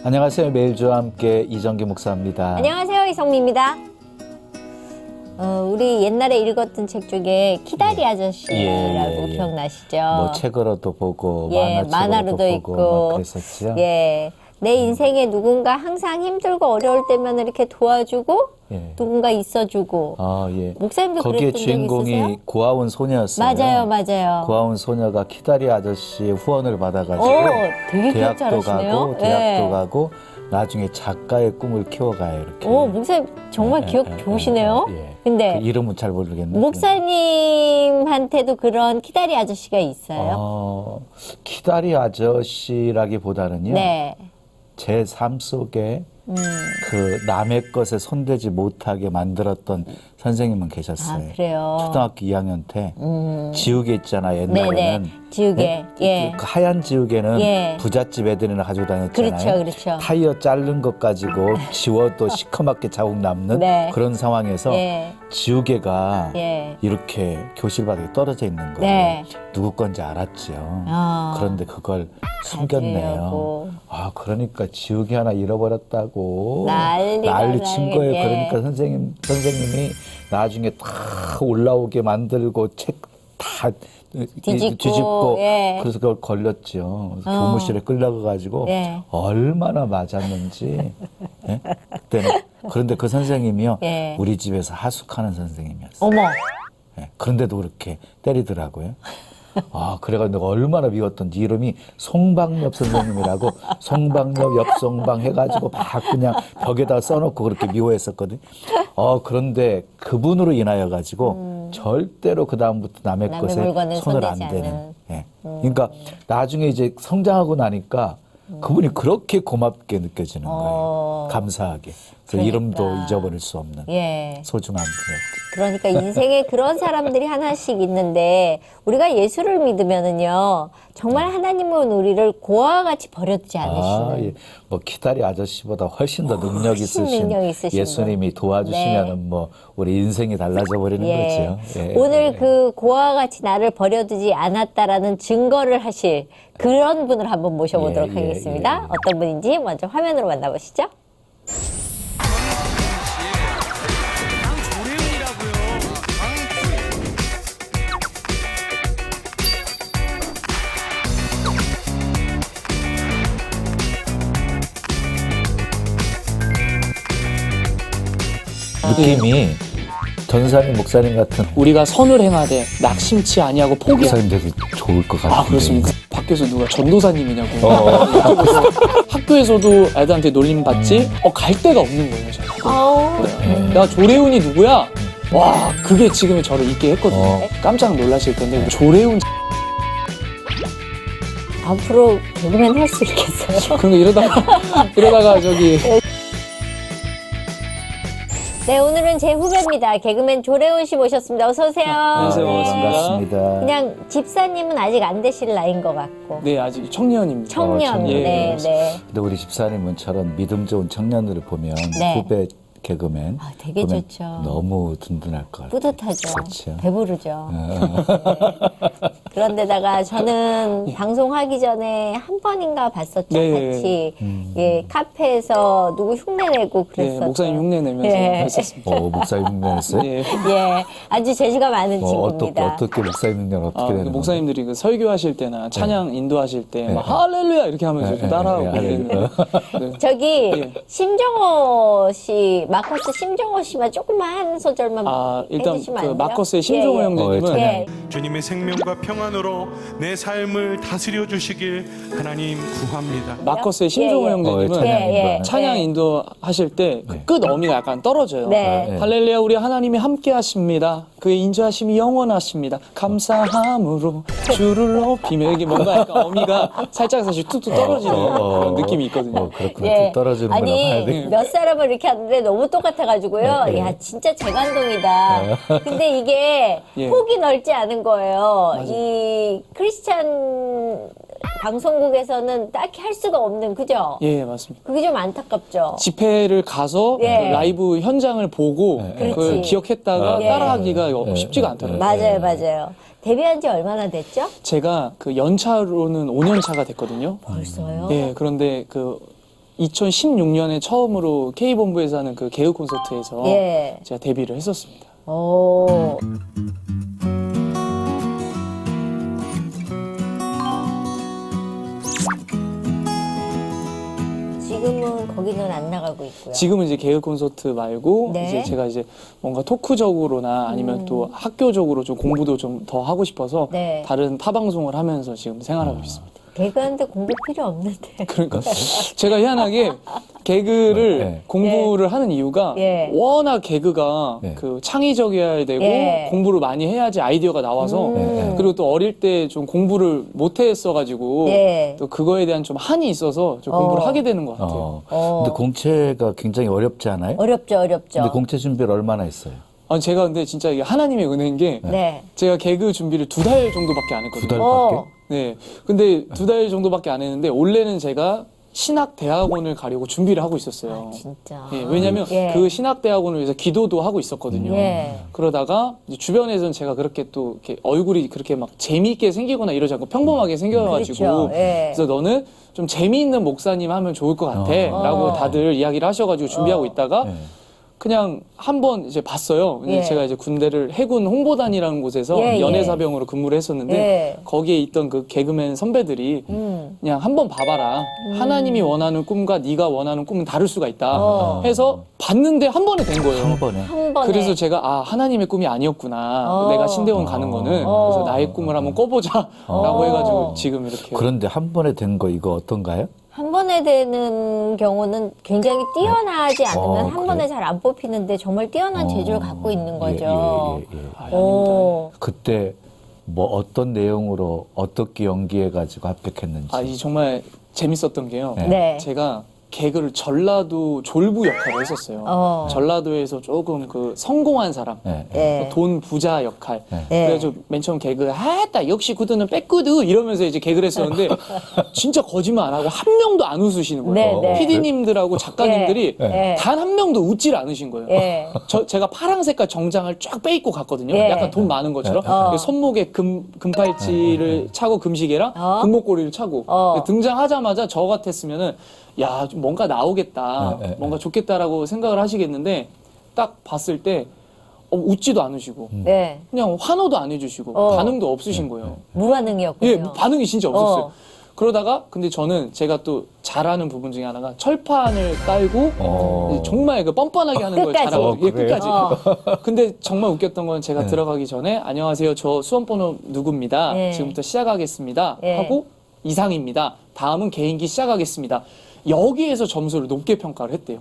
안녕하세요. 매일주와 함께 이정기 목사입니다. 안녕하세요. 이성미입니다. 우리 옛날에 읽었던 책 중에 키다리 아저씨라고 기억나시죠? 뭐 책으로도 보고 만화로도 보고 있고 막 그랬었죠. 내 인생에 누군가 항상 힘들고 어려울 때면 이렇게 도와주고 누군가 있어주고. 목사님도 거기에 그랬던 적 주인공이 있으세요? 고아원 소녀였어요. 맞아요. 고아원 소녀가 키다리 아저씨의 후원을 받아가지고 되게 기억 대학도 잘하시네요. 대학도 가고 나중에 작가의 꿈을 키워가요. 이렇게. 목사님 정말 기억 좋으시네요. 근데 그 이름은 잘 모르겠는데. 목사님한테도 그런 키다리 아저씨가 있어요? 키다리 아저씨라기보다는요. 네. 제 삶 속에 그 남의 것에 손대지 못하게 만들었던 선생님은 계셨어요. 그래요? 초등학교 2학년 때 지우개 있잖아 옛날에는. 네네. 지우개. 그 하얀 지우개는 부잣집 애들이나 가지고 다녔잖아요. 그렇죠. 타이어 자른 것 가지고 지워도 시커멓게 자국 남는 그런 상황에서 지우개가 이렇게 교실 바닥에 떨어져 있는 거예요. 누구 건지 알았죠. 그런데 그걸 숨겼네요. 그러니까 지우개 하나 잃어버렸다고 난리 친 거예요. 그러니까 선생님이 나중에 다 올라오게 만들고 책 다 뒤집고 그래서 그걸 걸렸죠. 교무실에 끌려가가지고 얼마나 맞았는지. 그때는. 그런데 그 선생님이요. 우리 집에서 하숙하는 선생님이었어요. 어머. 그런데도 그렇게 때리더라고요. 그래가지고 내가 얼마나 미웠던지. 이름이 송방엽 선생님이라고 송방엽 옆송방 해가지고 막 그냥 벽에다 써놓고 그렇게 미워했었거든. 그런데 그분으로 인하여 가지고 절대로 그 다음부터 남의 것에 손을 안 대는. 그러니까 나중에 이제 성장하고 나니까 그분이 그렇게 고맙게 느껴지는 거예요. 감사하게. 그래서 이름도 잊어버릴 수 없는 소중한 분이었죠. 그러니까 인생에 그런 사람들이 하나씩 있는데 우리가 예수를 믿으면은요 정말 하나님은 우리를 고아와 같이 버려두지 않으시는. 뭐 키다리 아저씨보다 훨씬 더 능력 있으신 예수님이 도와주시면은 뭐 우리 인생이 달라져 버리는 거죠. 오늘 그 고아와 같이 나를 버려두지 않았다라는 증거를 하실 그런 분을 한번 모셔보도록 하겠습니다. 어떤 분인지 먼저 화면으로 만나보시죠. 느낌이 전사님 목사님 같은 우리가 선을 행하되 낙심치 아니하고 포기하고. 목사님들도 좋을 것 같은데. 그렇습니까? 밖에서 누가 전도사님이냐고 학교에서도 애들한테 놀림 받지 갈 데가 없는 거예요. 제가. 야 조례훈이 누구야? 와 그게 지금 저를 있게 했거든요. 깜짝 놀라실 텐데 조례훈 앞으로 개그맨 할 수 있겠어요? 그러니까 이러다가 저기 네, 오늘은 제 후배입니다. 개그맨 조례훈 씨 모셨습니다. 어서 오세요. 안녕하세요. 반갑습니다. 그냥 집사님은 아직 안 되실 나이인 것 같고. 네 아직 청년입니다. 청년. 네. 근데 우리 집사님은 저런 믿음 좋은 청년들을 보면 후배 개그맨 되게 좋죠. 너무 든든할 것 같아요. 뿌듯하죠. 그렇죠. 배부르죠. 그런데다가 저는 방송하기 전에 한 번인가 봤었죠. 같이 카페에서 누구 흉내내고 그랬었죠. 목사님 흉내 내면서 했었습니다. 목사님 흉내냈어요? 아주 재주가 많은 친구입니다. 어떻게 목사님 흉내를 어떻게 내는 목사님들이 그 설교하실 때나 찬양 인도하실 때 막 할렐루야 이렇게 하면서 따라하고 그랬는데 저기 심정호 씨 마커스 심정호 씨만 조금만 한 소절만 일단 해주시면 그 안 돼요? 마커스의 심정호 형제님은 주님의 생명과 평안으로 내 삶을 다스려 주시길 하나님 구합니다. 마커스의 심정호 형제님은 찬양 인도하실 때 그 끝 어미가 약간 떨어져요. 할렐루야 우리 하나님이 함께 하십니다. 그의 인자하심이 영원하십니다. 감사함으로 주를 높이며 이게 뭔가 약간 어미가 살짝 툭툭 떨어지는 그런 느낌이 있거든요. 그렇구나. 떨어지는 거나 봐야 돼. 몇 사람을 이렇게 하는데 너무 똑같아가지고요. 야 진짜 재간동이다. 근데 이게 폭이 넓지 않은 거예요. 이 크리스찬 방송국에서는 딱히 할 수가 없는, 그죠? 예, 맞습니다. 그게 좀 안타깝죠. 집회를 가서 라이브 현장을 보고 그걸 기억했다가 따라하기가 쉽지가 않더라고요. 맞아요, 맞아요. 데뷔한 지 얼마나 됐죠? 제가 그 연차로는 5년 차가 됐거든요. 벌써요? 예, 그런데 그 2016년에 처음으로 K본부에서 하는 그 개그 콘서트에서 예. 제가 데뷔를 했었습니다. 오. 지금은 거기는 안 나가고 있고요. 지금은 이제 개그 콘서트 말고 네. 이제 제가 이제 뭔가 토크적으로나 아니면 또 학교적으로 좀 공부도 좀 더 하고 싶어서 네. 다른 타 방송을 하면서 지금 생활하고 있습니다. 개그하는데 공부 필요 없는데. 그러니까 제가 희한하게 개그를 네. 공부를 하는 이유가 예. 워낙 개그가 네. 그 창의적이어야 되고 예. 공부를 많이 해야지 아이디어가 나와서 그리고 또 어릴 때 좀 공부를 못 했어가지고 예. 또 그거에 대한 좀 한이 있어서 좀 공부를 하게 되는 것 같아요. 근데 공채가 굉장히 어렵지 않아요? 어렵죠, 어렵죠. 근데 공채 준비를 얼마나 했어요? 아니 제가 근데 진짜 이게 하나님의 은혜인 게 네. 제가 개그 준비를 2달 정도밖에 안 두 했거든요. 달밖에? 네. 근데 2달 정도밖에 안 했는데 원래는 제가 신학대학원을 가려고 준비를 하고 있었어요. 진짜. 예, 왜냐면 예. 그 신학대학원을 위해서 기도도 하고 있었거든요. 예. 그러다가 이제 주변에서는 제가 그렇게 또 이렇게 얼굴이 그렇게 막 재미있게 생기거나 이러지 않고 평범하게 생겨가지고 그렇죠. 예. 그래서 너는 좀 재미있는 목사님 하면 좋을 것 같아 라고 다들 이야기를 하셔가지고 준비하고 있다가 그냥 한번 이제 봤어요. 근데 예. 제가 이제 군대를 해군 홍보단이라는 곳에서 예, 예. 연애사병으로 근무를 했었는데 예. 거기에 있던 그 개그맨 선배들이 그냥 한번 봐봐라. 하나님이 원하는 꿈과 네가 원하는 꿈은 다를 수가 있다. 해서 봤는데 한 번에 된 거예요. 한 번에? 한 번에. 그래서 제가 아 하나님의 꿈이 아니었구나. 내가 신대원 가는 거는 그래서 나의 꿈을 한번 꿔보자라고 해가지고 지금 이렇게 그런데 한 번에 된 거 이거 어떤가요? 한 번에 되는 경우는 굉장히 뛰어나지 않으면 한 그래요? 번에 잘 안 뽑히는데 정말 뛰어난 재주를 갖고 있는 거죠. 예, 예, 예. 아, 오. 그때 뭐 어떤 내용으로 어떻게 연기해가지고 합격했는지. 아, 이 정말 재밌었던 게요. 네. 제가 개그를 전라도 졸부 역할을 했었어요. 전라도에서 조금 그 성공한 사람, 네. 예. 돈 부자 역할. 예. 그래서 맨 처음 개그, 아따 역시 구두는 백구두 이러면서 이제 개그를 했었는데 진짜 거짓말 안 하고 한 명도 안 웃으시는 거예요. 네, 네. PD님들하고 작가님들이 예. 단 한 명도 웃질 않으신 거예요. 예. 제가 파랑 색깔 정장을 쫙 빼입고 갔거든요. 예. 약간 돈 많은 것처럼. 손목에 금팔찌를 차고 금시계랑 금목걸이를 차고 등장하자마자 저 같았으면은 야, 좀 뭔가 나오겠다. 뭔가 좋겠다라고 생각을 하시겠는데 딱 봤을 때 웃지도 않으시고 네. 그냥 환호도 안 해주시고 반응도 없으신 거예요. 무반응이었군요. 예, 반응이 진짜 없었어요. 그러다가 근데 저는 제가 또 잘하는 부분 중에 하나가 철판을 깔고 정말 그 뻔뻔하게 하는 걸 끝까지. 잘하거든요. 예, 그래요? 끝까지. 근데 정말 웃겼던 건 제가 들어가기 전에 안녕하세요. 저 수험번호 누구입니다. 네. 지금부터 시작하겠습니다. 네. 하고 이상입니다. 다음은 개인기 시작하겠습니다. 여기에서 점수를 높게 평가를 했대요.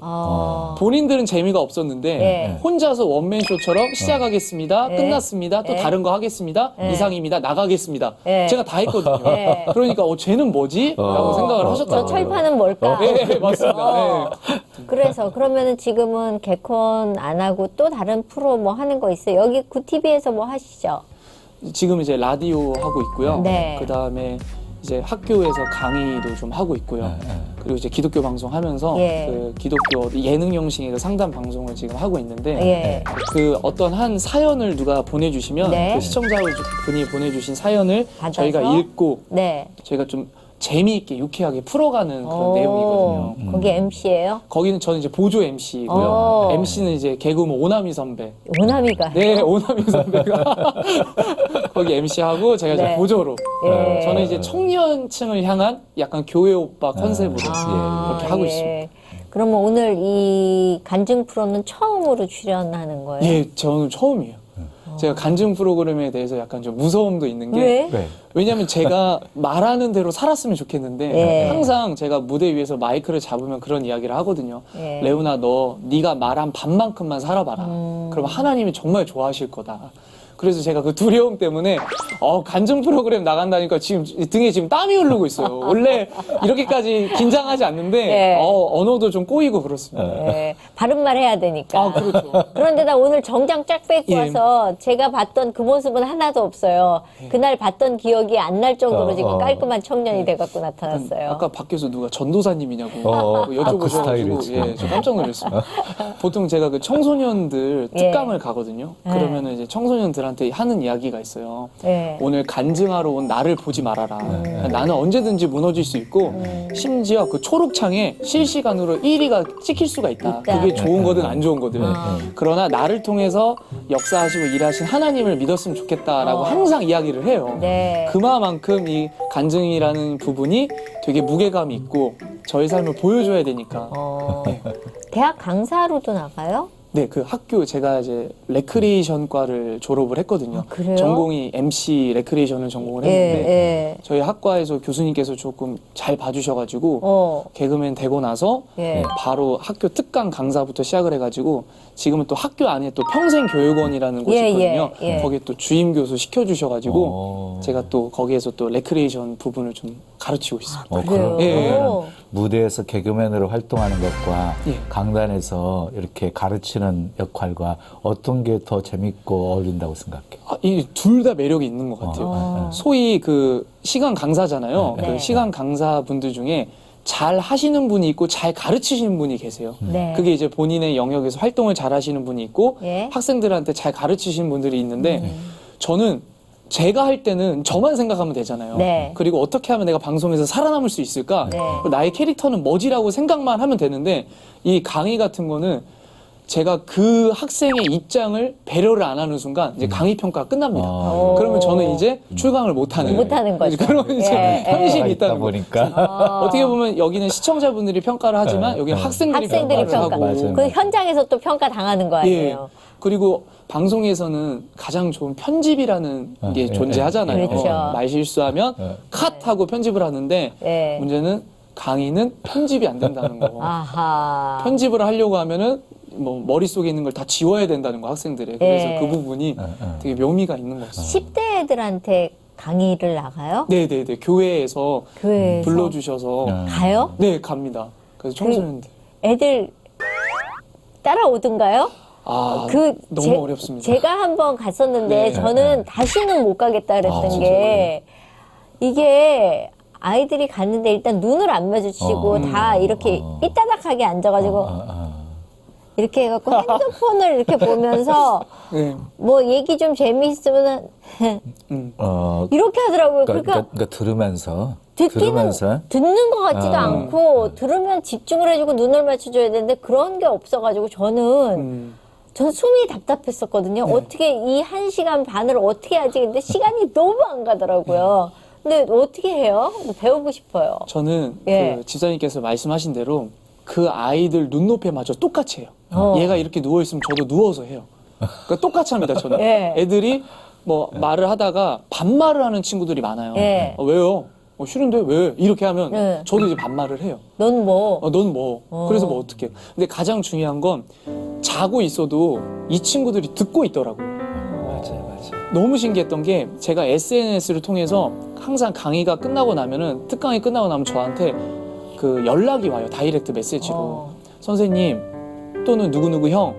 본인들은 재미가 없었는데 네. 혼자서 원맨쇼처럼 시작하겠습니다. 네. 끝났습니다. 또 네. 다른 거 하겠습니다. 네. 이상입니다. 나가겠습니다. 네. 제가 다 했거든요. 네. 그러니까 쟤는 뭐지? 라고 생각을 저 하셨다고요. 철판은 뭘까? 네, 맞습니다. 그래서 그러면은 지금은 개콘 안 하고 또 다른 프로 뭐 하는 거 있어요? 여기 구TV에서 뭐 하시죠? 네. 지금 이제 라디오 하고 있고요. 네. 그다음에 이제 학교에서 강의도 좀 하고 있고요. 그리고 이제 기독교 방송 하면서 예. 그 기독교 예능 형식의 그 상담 방송을 지금 하고 있는데 예. 그 어떤 한 사연을 누가 보내주시면 네. 그 시청자분이 보내주신 사연을 받아서? 저희가 읽고 네. 저희가 좀 재미있게 유쾌하게 풀어가는 그런 내용이거든요. 거기 MC예요? 거기는 저는 이제 보조 MC고요. MC는 이제 개그우먼 오나미 선배. 오나미가. 네, 오나미 선배가 거기 MC하고 제가 이제 네. 보조로. 예. 저는 이제 청년층을 향한 약간 교회 오빠 컨셉으로 이렇게 하고 예. 있습니다. 그러면 오늘 이 간증 프로는 처음으로 출연하는 거예요? 예, 저는 처음이에요. 제가 간증 프로그램에 대해서 약간 좀 무서움도 있는 게 왜? 네. 왜냐면 제가 말하는 대로 살았으면 좋겠는데 예. 항상 제가 무대 위에서 마이크를 잡으면 그런 이야기를 하거든요. 예. 레오나 너 네가 말한 반만큼만 살아봐라. 그럼 하나님이 정말 좋아하실 거다. 그래서 제가 그 두려움 때문에 간증 프로그램 나간다니까 지금 등에 지금 땀이 흐르고 있어요. 원래 이렇게까지 긴장하지 않는데 네. 언어도 좀 꼬이고 그렇습니다. 예. 바른 말 해야 되니까. 아 그렇죠. 그런데 나 오늘 정장 쫙 빼고 예. 와서 제가 봤던 그 모습은 하나도 없어요. 그날 봤던 기억이 안 날 정도로 지금 깔끔한 청년이 돼갖고 나타났어요. 아까 밖에서 누가 전도사님이냐고 그 여쭤보셔가지고 스타일이지. 예, 저 깜짝 놀랐습니다. 보통 제가 그 청소년들 예. 특강을 가거든요. 그러면은 이제 청소년들한테 저한테 하는 이야기가 있어요. 네. 오늘 간증하러 온 나를 보지 말아라. 나는 언제든지 무너질 수 있고 심지어 그 초록창에 실시간으로 1위가 찍힐 수가 있다. 그게 좋은 거든 안 좋은 거든. 그러나 나를 통해서 역사하시고 일하신 하나님을 믿었으면 좋겠다라고 항상 이야기를 해요. 네. 그만큼 이 간증이라는 부분이 되게 무게감이 있고 저의 삶을 보여줘야 되니까. 네. 대학 강사로도 나가요? 네, 그 학교 제가 이제 레크리에이션과를 졸업을 했거든요. 아, 그래요? 전공이 MC 레크리에이션을 전공을 했는데 저희 학과에서 교수님께서 조금 잘 봐주셔가지고 개그맨 되고 나서 바로 학교 특강 강사부터 시작을 해가지고 지금은 또 학교 안에 또 평생교육원이라는 곳이 있거든요. 거기에 또 주임 교수 시켜주셔가지고 제가 또 거기에서 또 레크리에이션 부분을 좀 가르치고 있습니다. 그래요? 그러면 무대에서 개그맨으로 활동하는 것과 강단에서 이렇게 가르치는 역할과 어떤 게 더 재밌고 어울린다고 생각해요? 이 둘 다 매력이 있는 것 같아요. 소위 그 시간 강사잖아요. 그 시간 강사분들 중에 잘 하시는 분이 있고 잘 가르치시는 분이 계세요. 그게 이제 본인의 영역에서 활동을 잘 하시는 분이 있고 학생들한테 잘 가르치시는 분들이 있는데 저는 제가 할 때는 저만 생각하면 되잖아요. 그리고 어떻게 하면 내가 방송에서 살아남을 수 있을까? 나의 캐릭터는 뭐지라고 생각만 하면 되는데 이 강의 같은 거는 제가 그 학생의 입장을 배려를 안 하는 순간 이제 강의 평가가 끝납니다. 그러면 저는 이제 출강을 못하는 거죠. 그런 이제 현실이 있다는 보니까 어떻게 보면 여기는 시청자분들이 평가를 하지만 여기는 학생들이 평가를 하고 그 현장에서 또 평가 당하는 거 아니에요? 그리고 방송에서는 가장 좋은 편집이라는 게 존재하잖아요. 그렇죠. 말 실수하면 컷하고 편집을 하는데 문제는 강의는 편집이 안 된다는 거. 편집을 하려고 하면은 뭐 머릿속에 있는 걸 다 지워야 된다는 거 학생들의. 그래서 그 부분이 되게 묘미가 있는 것 같습니다. 10대 애들한테 강의를 나가요? 네네네. 교회에서 불러주셔서 가요? 네, 갑니다. 그래서 청소년들. 애들 따라오던가요? 너무 어렵습니다. 제가 한번 갔었는데 저는 다시는 못 가겠다 그랬던 게 이게 아이들이 갔는데 일단 눈을 안 마주치고 다 이렇게 삐따닥하게 앉아가지고 이렇게 해갖고 핸드폰을 이렇게 보면서 뭐 얘기 좀 재미있으면 이렇게 하더라고요. 그러니까 들으면서 듣는 것 같지도 않고 들으면 집중을 해주고 눈을 맞춰줘야 되는데 그런 게 없어가지고 저는 숨이 답답했었거든요. 어떻게 이 1시간 반을 어떻게 하지? 근데 시간이 너무 안 가더라고요. 근데 어떻게 해요? 배우고 싶어요. 저는 그 집사님께서 말씀하신 대로 그 아이들 눈높이에 맞춰 똑같이 해요. 얘가 이렇게 누워있으면 저도 누워서 해요. 그러니까 똑같이 합니다, 저는. 애들이 뭐 말을 하다가 반말을 하는 친구들이 많아요. 왜요? 싫은데 왜? 이렇게 하면 저도 이제 반말을 해요. 넌 뭐? 넌 뭐? 그래서 뭐 어떻게? 근데 가장 중요한 건 자고 있어도 이 친구들이 듣고 있더라고요. 맞아요. 너무 신기했던 게 제가 SNS를 통해서 항상 강의가 끝나고 나면은 특강이 끝나고 나면 저한테 그 연락이 와요. 다이렉트 메시지로. 선생님 또는 누구누구 형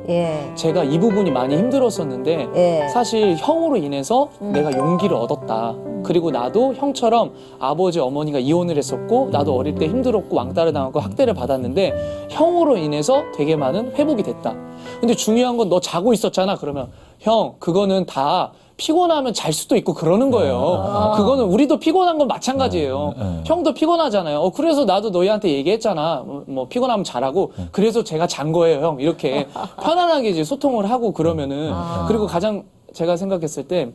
제가 이 부분이 많이 힘들었었는데 사실 형으로 인해서 내가 용기를 얻었다. 그리고 나도 형처럼 아버지 어머니가 이혼을 했었고 나도 어릴 때 힘들었고 왕따를 당하고 학대를 받았는데 형으로 인해서 되게 많은 회복이 됐다. 근데 중요한 건 너 자고 있었잖아. 그러면 형 그거는 다 피곤하면 잘 수도 있고 그러는 거예요. 그거는 우리도 피곤한 건 마찬가지예요. 형도 피곤하잖아요. 그래서 나도 너희한테 얘기했잖아. 뭐 피곤하면 자라고. 그래서 제가 잔 거예요, 형. 이렇게 편안하게 이제 소통을 하고 그러면은 그리고 가장 제가 생각했을 때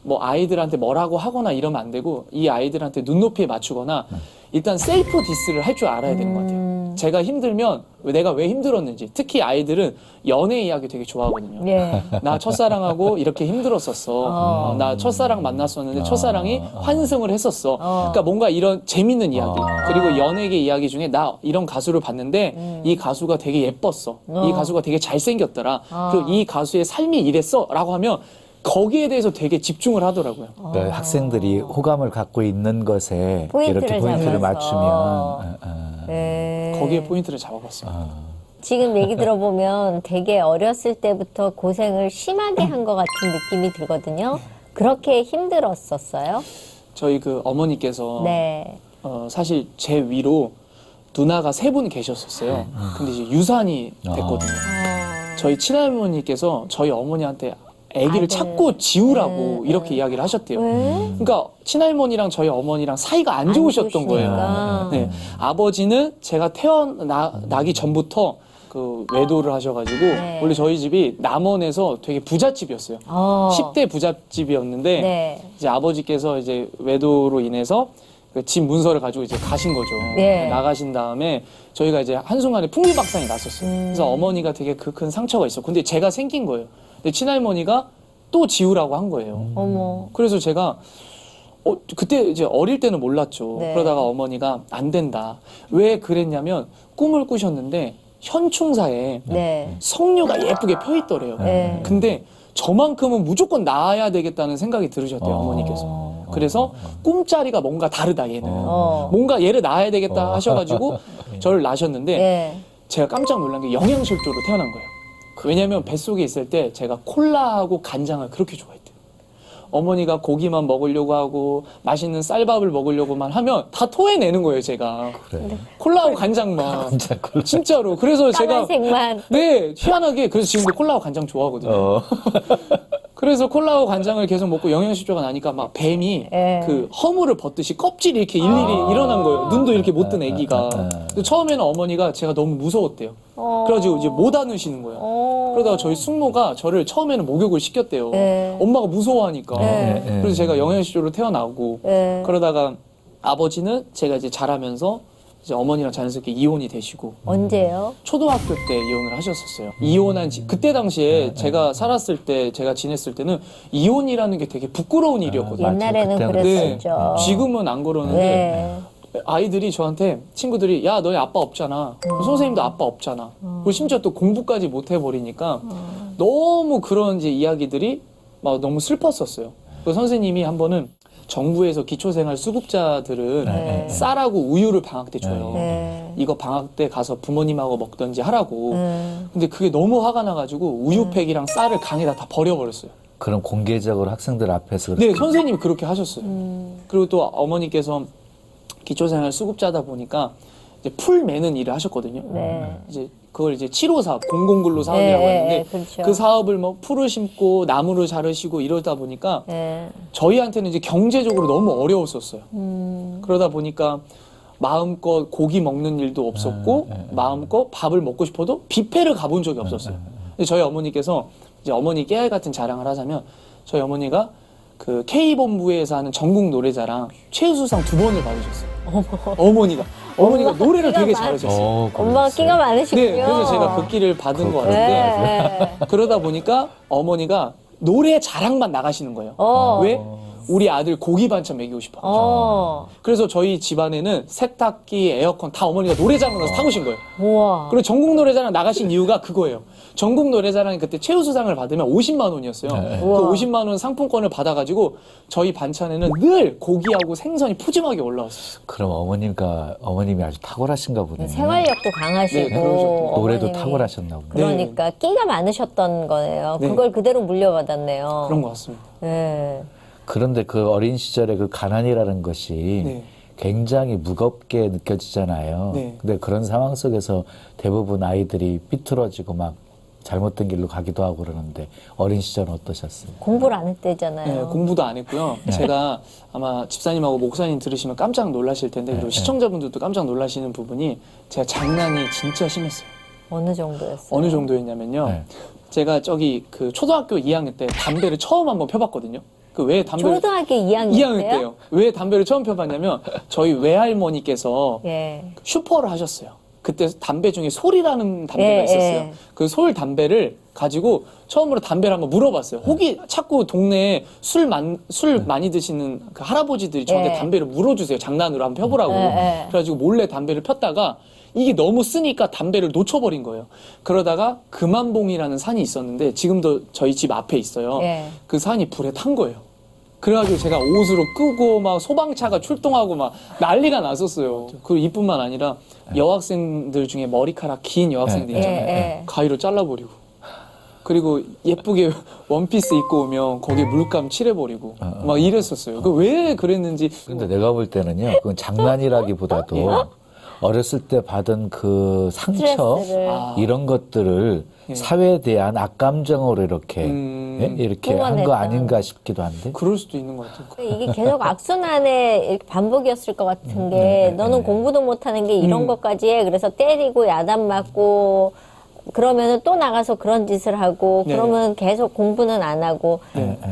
뭐 아이들한테 뭐라고 하거나 이러면 안 되고 이 아이들한테 눈높이에 맞추거나 일단 셀프 디스를 할 줄 알아야 되는 것 같아요. 제가 힘들면 내가 왜 힘들었는지 특히 아이들은 연애 이야기 되게 좋아하거든요. 나 첫사랑하고 이렇게 힘들었었어. 나 첫사랑 만났었는데 첫사랑이 환승을 했었어. 그러니까 뭔가 이런 재밌는 이야기 그리고 연예계 이야기 중에 나 이런 가수를 봤는데 이 가수가 되게 예뻤어. 이 가수가 되게 잘생겼더라. 그리고 이 가수의 삶이 이랬어 라고 하면 거기에 대해서 되게 집중을 하더라고요. 그러니까 학생들이 호감을 갖고 있는 것에 이렇게 포인트를 맞추면 거기에 포인트를 잡아봤습니다. 지금 얘기 들어보면 되게 어렸을 때부터 고생을 심하게 한 것 같은 느낌이 들거든요. 그렇게 힘들었었어요? 저희 그 어머니께서 사실 제 위로 누나가 3분 계셨었어요. 근데 이제 유산이 됐거든요. 저희 친할머니께서 저희 어머니한테 아기를 찾고 지우라고 이렇게 이야기를 하셨대요. 그러니까 친할머니랑 저희 어머니랑 사이가 안 좋으셨던 거예요. 네. 아버지는 제가 태어나기 전부터 그 외도를 하셔가지고 원래 저희 집이 남원에서 되게 부잣집이었어요. 10대 부잣집이었는데 이제 아버지께서 이제 외도로 인해서 그 집 문서를 가지고 이제 가신 거죠. 나가신 다음에 저희가 이제 한순간에 풍비박산이 났었어요. 그래서 어머니가 되게 그 큰 상처가 있어. 근데 제가 생긴 거예요. 근데 친할머니가 또 지우라고 한 거예요. 어머. 그래서 제가 그때 이제 어릴 때는 몰랐죠. 그러다가 어머니가 안 된다. 왜 그랬냐면 꿈을 꾸셨는데 현충사에 성류가 예쁘게 펴 있더래요. 근데 저만큼은 무조건 낳아야 되겠다는 생각이 들으셨대요, 어머니께서. 그래서 꿈자리가 뭔가 다르다, 얘는. 뭔가 얘를 낳아야 되겠다 하셔가지고 저를 낳으셨는데 제가 깜짝 놀란 게 영양실조로 태어난 거예요. 왜냐면 뱃속에 있을 때 제가 콜라하고 간장을 그렇게 좋아했대요. 어머니가 고기만 먹으려고 하고 맛있는 쌀밥을 먹으려고만 하면 다 토해내는 거예요, 제가. 그래. 콜라하고 간장만. 진짜로. 그래서 제가 색만. 네, 희한하게 그래서 지금도 콜라하고 간장 좋아하거든요. 그래서 콜라하고 간장을 계속 먹고 영양실조가 나니까 막 뱀이 그 허물을 벗듯이 껍질이 이렇게 일일이 일어난 거예요. 눈도 이렇게 못 뜬 애기가. 근데 처음에는 어머니가 제가 너무 무서웠대요. 그래가지고 이제 못 안으시는 거예요. 그러다가 저희 숙모가 저를 처음에는 목욕을 시켰대요. 엄마가 무서워하니까. 그래서 제가 영양실조로 태어나고 그러다가 아버지는 제가 이제 자라면서 이제 어머니랑 자연스럽게 이혼이 되시고. 언제요? 초등학교 때 이혼을 하셨었어요. 이혼한 그때 당시에 제가 살았을 때, 제가 지냈을 때는 이혼이라는 게 되게 부끄러운 일이었거든요. 옛날에는 그랬었죠. 지금은 안 그러는데 아이들이 저한테 친구들이 야 너희 아빠 없잖아. 선생님도 아빠 없잖아. 그리고 심지어 또 공부까지 못 해버리니까 너무 그런 이제 이야기들이 막 너무 슬펐었어요. 그 선생님이 한 번은 정부에서 기초생활 수급자들은 쌀하고 우유를 방학 때 줘요. 이거 방학 때 가서 부모님하고 먹던지 하라고. 근데 그게 너무 화가 나가지고 우유팩이랑 쌀을 강에다 다 버려버렸어요. 그럼 공개적으로 학생들 앞에서 네, 선생님이 그렇게 하셨어요. 그리고 또 어머니께서 기초생활 수급자다 보니까 이제 풀 매는 일을 하셨거든요. 이제 그걸 이제 754 공공근로 사업이라고 했는데 그렇죠. 그 사업을 뭐 풀을 심고 나무를 자르시고 이러다 보니까 저희한테는 이제 경제적으로 너무 어려웠었어요. 그러다 보니까 마음껏 고기 먹는 일도 없었고 마음껏 밥을 먹고 싶어도 뷔페를 가본 적이 없었어요. 근데 저희 어머니께서 이제 어머니 깨알 같은 자랑을 하자면 저희 어머니가 그 K본부에서 하는 전국 노래자랑 최우수상 2번을 받으셨어요. 어머니가 노래를 되게 잘하셨어요. 엄마가 끼가 많으시군요. 네, 그래서 제가 그 끼를 받은 것 같은데 그러다 보니까 어머니가 노래 자랑만 나가시는 거예요. 왜? 우리 아들 고기 반찬 먹이고 싶어. 그래서 저희 집안에는 세탁기, 에어컨 다 어머니가 노래자랑 가서 타보신 거예요. 우와. 그리고 전국 노래자랑 나가신 이유가 그거예요. 전국 노래자랑이 그때 최우수상을 받으면 50만 원이었어요. 그 50만 원 상품권을 받아가지고 저희 반찬에는 늘 고기하고 생선이 푸짐하게 올라왔어요. 그럼 어머님이 아주 탁월하신가 보네. 생활력도 강하시고 네, 그러셨더라고요. 노래도 어머님이. 탁월하셨나 보네. 그러니까 끼가 많으셨던 거예요. 네. 그걸 그대로 물려받았네요. 그런 것 같습니다. 네. 그런데 그 어린 시절의 그 가난이라는 것이 굉장히 무겁게 느껴지잖아요. 근데 그런 상황 속에서 대부분 아이들이 삐뚤어지고 막 잘못된 길로 가기도 하고 그러는데 어린 시절은 어떠셨어요? 공부를 안 했대잖아요. 네, 공부도 안 했고요. 제가 아마 집사님하고 목사님 들으시면 깜짝 놀라실 텐데 그리고 시청자분들도 깜짝 놀라시는 부분이 제가 장난이 진짜 심했어요. 어느 정도였어요? 어느 정도였냐면요. 제가 저기 그 초등학교 2학년 때 담배를 처음 한번 펴봤거든요. 그 왜 담배를 초등학교 2학년 2학년 때요. 왜 담배를 처음 펴봤냐면 저희 외할머니께서 슈퍼를 하셨어요. 그때 담배 중에 솔이라는 담배가 있었어요. 그 솔 담배를 가지고 처음으로 담배를 한번 물어봤어요. 혹이 자꾸 동네에 술 많이 드시는 그 할아버지들이 저한테 담배를 물어주세요. 장난으로 한번 펴보라고. 그래가지고 몰래 담배를 폈다가 이게 너무 쓰니까 담배를 놓쳐버린 거예요. 그러다가 금암봉이라는 산이 있었는데 지금도 저희 집 앞에 있어요. 그 산이 불에 탄 거예요. 그래가지고 제가 옷으로 끄고 막 소방차가 출동하고 막 난리가 났었어요. 그리고 이뿐만 아니라 여학생들 중에 머리카락 긴 여학생들 있잖아요. 가위로 잘라버리고 그리고 예쁘게 원피스 입고 오면 거기에 물감 칠해버리고 막 이랬었어요. 그 왜 그랬는지. 근데 내가 볼 때는요, 그건 장난이라기보다도 어렸을 때 받은 그 상처 스트레스를. 이런 것들을 사회에 대한 악감정으로 이렇게 이렇게 한 거 뿜어냈던. 아닌가 싶기도 한데. 그럴 수도 있는 것 같아요. 이게 계속 악순환의 이렇게 반복이었을 것 같은 게 너는 공부도 못하는 게 이런 것까지 해. 그래서 때리고 야단 맞고 그러면은 또 나가서 그런 짓을 하고 네. 그러면 계속 공부는 안 하고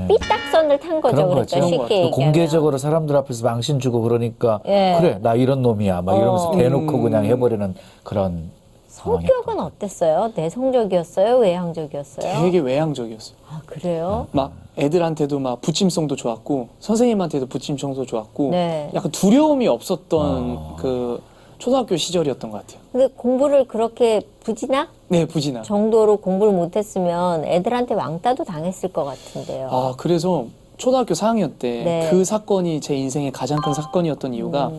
삐딱선을 탄 거죠. 그런 그러니까 거죠. 쉽게 얘기하면. 공개적으로 사람들 앞에서 망신 주고 그러니까 그래 나 이런 놈이야 막 이러면서 대놓고 그냥 해버리는 그런 성격은 어땠어요? 내성적이었어요? 외향적이었어요? 되게 외향적이었어요. 아 그래요? 막 애들한테도 막 부침성도 좋았고 선생님한테도 부침성도 좋았고 네. 약간 두려움이 없었던 그 초등학교 시절이었던 것 같아요. 근데 공부를 그렇게 부진학 네, 부진아. 정도로 공부를 못했으면 애들한테 왕따도 당했을 것 같은데요. 아, 그래서 초등학교 4학년 때 네. 그 사건이 제 인생의 가장 큰 사건이었던 이유가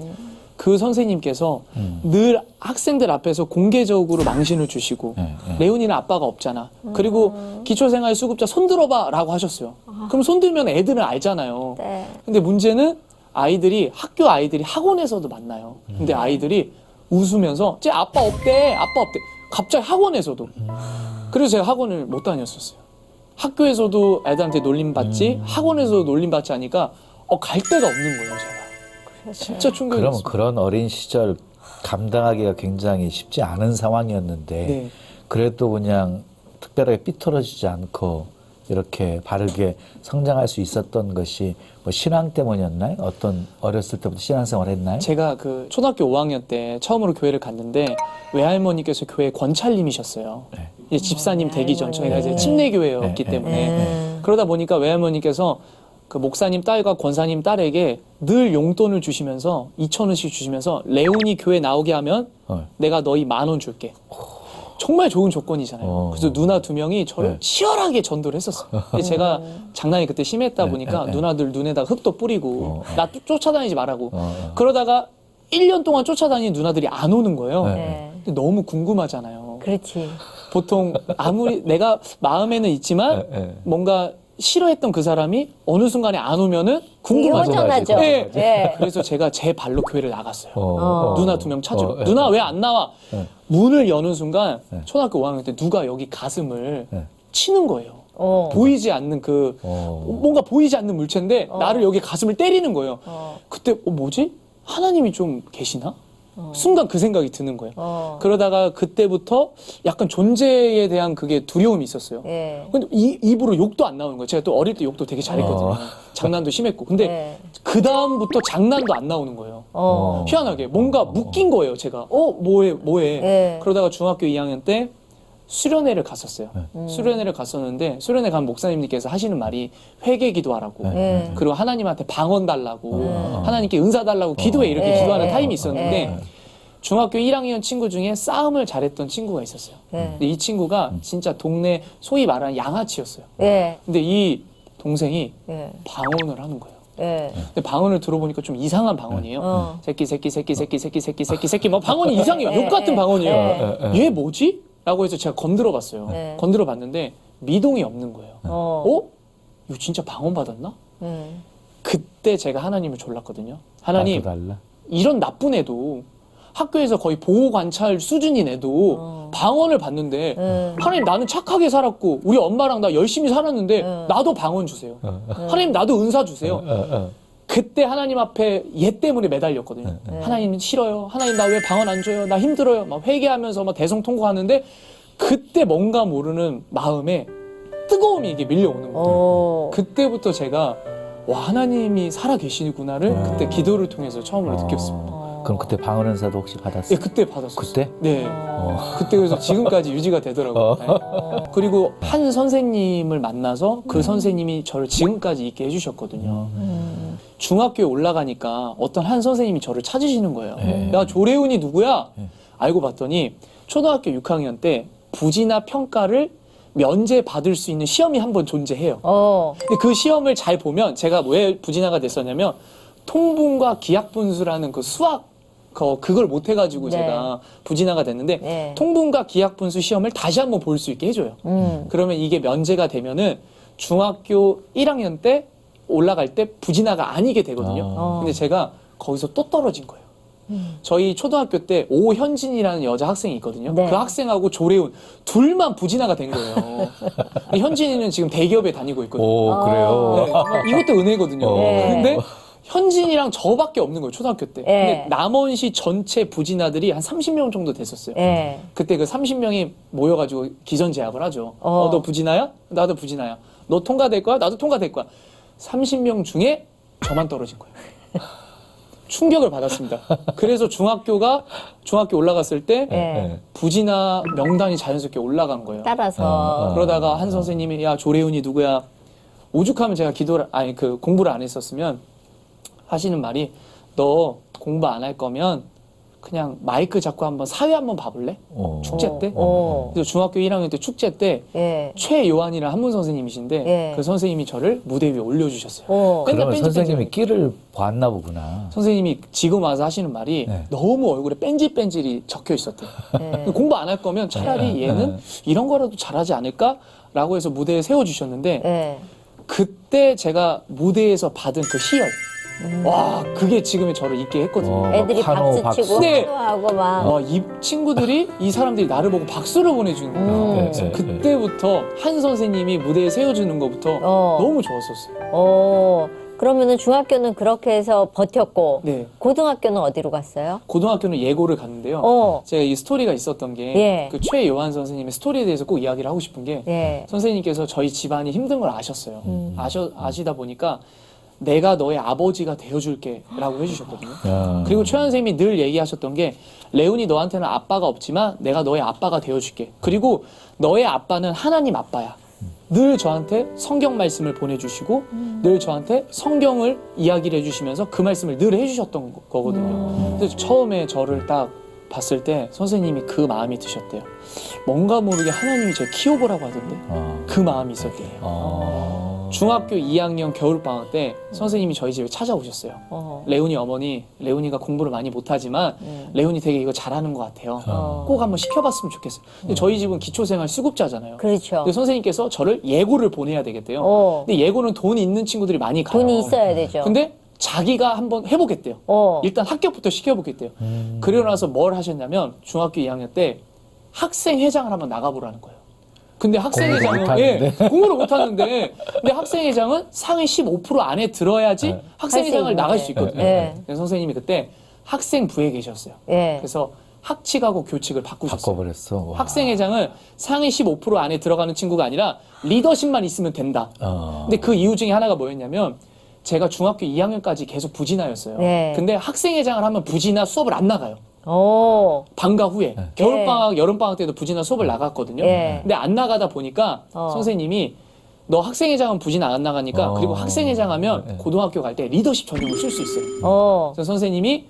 그 선생님께서 늘 학생들 앞에서 공개적으로 망신을 주시고 레온이는 아빠가 없잖아. 그리고 기초생활 수급자 손 들어봐 라고 하셨어요. 그럼 손 들면 애들은 알잖아요. 네. 근데 문제는 아이들이 학교 아이들이 학원에서도 만나요. 근데 아이들이 웃으면서 쟤 아빠 없대. 아빠 없대. 갑자기 학원에서도. 그래서 제가 학원을 못 다녔었어요. 학교에서도 애들한테 놀림받지 학원에서도 놀림받지 하니까 갈 데가 없는 거예요, 제가. 진짜 그러면 충격이었어요. 그런 어린 시절 감당하기가 굉장히 쉽지 않은 상황이었는데 네. 그래도 그냥 특별하게 삐뚤어지지 않고 이렇게 바르게 성장할 수 있었던 것이 뭐 신앙 때문이었나요? 어떤 어렸을 때부터 신앙생활 했나요? 제가 그 초등학교 5학년 때 처음으로 교회를 갔는데 외할머니께서 교회 권찰님이셨어요. 이제 집사님 되기 전 저희가 이제 침례교회였기 때문에 그러다 보니까 외할머니께서 그 목사님 딸과 권사님 딸에게 늘 용돈을 주시면서 2,000원씩 주시면서 레온이 교회 나오게 하면 내가 너희 10,000원 줄게. 정말 좋은 조건이잖아요. 그래서 누나 2명이 저를 치열하게 전도를 했었어요. 근데 제가 장난이 그때 심했다 보니까 누나들 눈에다가 흙도 뿌리고 나 쫓아다니지 말라고. 그러다가 1년 동안 쫓아다니는 누나들이 안 오는 거예요. 근데 너무 궁금하잖아요. 그렇지. 보통 아무리 내가 마음에는 있지만 뭔가 싫어했던 그 사람이 어느 순간에 안 오면은 궁금하잖아요. 허전하죠. 네. 네. 그래서 제가 제 발로 교회를 나갔어요. 어. 누나 2명 찾으러. 누나 왜 안 나와? 문을 여는 순간 초등학교 5학년 때 누가 여기 가슴을 치는 거예요. 보이지 않는 그 뭔가 보이지 않는 물체인데 나를 여기 가슴을 때리는 거예요. 그때 뭐지? 하나님이 좀 계시나? 순간 그 생각이 드는 거예요. 그러다가 그때부터 약간 존재에 대한 그게 두려움이 있었어요. 근데 입으로 욕도 안 나오는 거예요. 제가 또 어릴 때 욕도 되게 잘했거든요. 장난도 심했고. 근데 그 다음부터 장난도 안 나오는 거예요. 희한하게 뭔가 묶인 거예요. 제가 뭐해. 그러다가 중학교 2학년 때 수련회를 갔었어요. 수련회를 갔었는데 수련회 간 목사님께서 하시는 말이 회개 기도하라고 그리고 하나님한테 방언 달라고 하나님께 은사 달라고 기도해 이렇게 기도하는 타임이 있었는데 중학교 1학년 친구 중에 싸움을 잘했던 친구가 있었어요. 근데 이 친구가 진짜 동네 소위 말하는 양아치였어요. 근데 이 동생이 방언을 하는 거예요. 근데 방언을 들어보니까 좀 이상한 방언이에요. 새끼 막 방언이 이상해요. 욕 같은 방언이에요. 얘 뭐지? 라고 해서 제가 건드려 봤어요. 건드려 봤는데 미동이 없는 거예요. 이거 진짜 방언 받았나? 그때 제가 하나님을 졸랐거든요. 하나님, 이런 나쁜 애도 학교에서 거의 보호 관찰 수준인 애도 방언을 받는데 하나님 나는 착하게 살았고 우리 엄마랑 나 열심히 살았는데 나도 방언 주세요. 하나님 나도 은사 주세요. 그때 하나님 앞에 얘 때문에 매달렸거든요. 하나님 싫어요. 하나님 나 왜 방언 안 줘요? 나 힘들어요. 막 회개하면서 막 대성통곡하는데 그때 뭔가 모르는 마음에 뜨거움이 이게 밀려오는 거예요. 그때부터 제가 와 하나님이 살아 계시구나를 그때 기도를 통해서 처음으로 느꼈습니다. 그럼 그때 방언 은사도 혹시 받았어요? 네, 그때 받았어요. 그때? 네. 그때 그래서 지금까지 유지가 되더라고요. 네. 그리고 한 선생님을 만나서 그 선생님이 저를 지금까지 있게 해주셨거든요. 중학교에 올라가니까 어떤 한 선생님이 저를 찾으시는 거예요. 야, 조래훈이 누구야? 알고 봤더니 초등학교 6학년 때 부지나 평가를 면제 받을 수 있는 시험이 한 번 존재해요. 근데 그 시험을 잘 보면 제가 왜 부진아가 됐었냐면 통분과 기하분수라는 그 수학 그걸 못 해가지고 제가 부진아가 됐는데 통분과 기하분수 시험을 다시 한번 볼 수 있게 해줘요. 그러면 이게 면제가 되면은 중학교 1학년 때 올라갈 때 부진아가 아니게 되거든요. 근데 제가 거기서 또 떨어진 거예요. 저희 초등학교 때 오현진이라는 여자 학생이 있거든요. 네. 그 학생하고 조래훈 둘만 부진아가 된 거예요. 근데 현진이는 지금 대기업에 다니고 있거든요. 오, 그래요? 네, 정말 이것도 은혜거든요. 네. 근데 현진이랑 저밖에 없는 거예요, 초등학교 때. 네. 근데 남원시 전체 부진아들이 한 30명 정도 됐었어요. 예. 그때 그 30명이 모여가지고 기선제압을 하죠. 너 부진아야? 나도 부진아야. 너 통과될 거야? 나도 통과될 거야. 30명 중에 저만 떨어진 거예요. 충격을 받았습니다. 그래서 중학교 올라갔을 때 예. 부진아 명단이 자연스럽게 올라간 거예요. 따라서. 그러다가 한 선생님이 야 조래훈이 누구야? 오죽하면 제가 공부를 안 했었으면 하시는 말이 너 공부 안 할 거면 그냥 마이크 잡고 한번 사회 한번 봐볼래? 축제 때. 그래서 중학교 1학년 때 축제 때 예. 최요한이라는 한문 선생님이신데 예. 그 선생님이 저를 무대 위에 올려주셨어요. 그러면 뺀질뺀질 선생님이 끼를 봤나 보구나. 선생님이 지금 와서 하시는 말이 네. 너무 얼굴에 뺀질뺀질이 적혀 있었대요. 예. 공부 안 할 거면 차라리 얘는 이런 거라도 잘하지 않을까라고 해서 무대에 세워주셨는데 예. 그때 제가 무대에서 받은 그 희열 와 그게 지금의 저를 있게 했거든요. 애들이 환호, 박수 치고 네. 환호하고 막. 이 친구들이 이 사람들이 나를 보고 박수를 보내주는 거예요. 그래서 그때부터 한 선생님이 무대에 세워주는 것부터 너무 좋았었어요. 그러면은 중학교는 그렇게 해서 버텼고 네. 고등학교는 어디로 갔어요? 고등학교는 예고를 갔는데요. 제가 이 스토리가 있었던 게 예. 그 최요한 선생님의 스토리에 대해서 꼭 이야기를 하고 싶은 게 예. 선생님께서 저희 집안이 힘든 걸 아셨어요. 아시다 보니까 내가 너의 아버지가 되어줄게 라고 해주셨거든요. 그리고 최현 선생님이 늘 얘기하셨던 게 레온이 너한테는 아빠가 없지만 내가 너의 아빠가 되어줄게. 그리고 너의 아빠는 하나님 아빠야. 늘 저한테 성경 말씀을 보내주시고 늘 저한테 성경을 이야기를 해주시면서 그 말씀을 늘 해주셨던 거거든요. 그래서 처음에 저를 딱 봤을 때 선생님이 그 마음이 드셨대요. 뭔가 모르게 하나님이 저 키워보라고 하던데 그 마음이 있었대요. 중학교 2학년 겨울방학 때 선생님이 저희 집에 찾아오셨어요. 레온이 어머니, 레온이가 공부를 많이 못하지만 레온이 되게 이거 잘하는 것 같아요. 꼭 한번 시켜봤으면 좋겠어요. 근데 저희 집은 기초생활 수급자잖아요. 그렇죠. 근데 선생님께서 저를 예고를 보내야 되겠대요. 근데 예고는 돈이 있는 친구들이 많이 가요. 돈이 있어야 되죠. 근데 자기가 한번 해보겠대요. 일단 합격부터 시켜보겠대요. 그러고 나서 뭘 하셨냐면 중학교 2학년 때 학생회장을 한번 나가보라는 거예요. 근데 학생회장은 공부를 못하는데 근데 학생회장은 상위 15% 안에 들어야지 학생회장을 나갈 수 있거든요. 그래서 선생님이 그때 학생부에 계셨어요. 그래서 학칙하고 교칙을 바꾸셨어요. 바꿔버렸어. 와. 학생회장을 상위 15% 안에 들어가는 친구가 아니라 리더십만 있으면 된다. 근데 그 이유 중에 하나가 뭐였냐면 제가 중학교 2학년까지 계속 부진하였어요. 근데 학생회장을 하면 부진하 수업을 안 나가요. 방과 후에 겨울방학, 여름방학 때도 부진하 수업을 나갔거든요. 근데 안 나가다 보니까 선생님이 너 학생회장은 부진 안 나가니까 그리고 학생회장 하면 고등학교 갈 때 리더십 전형을 쓸 수 있어요. 그래서 선생님이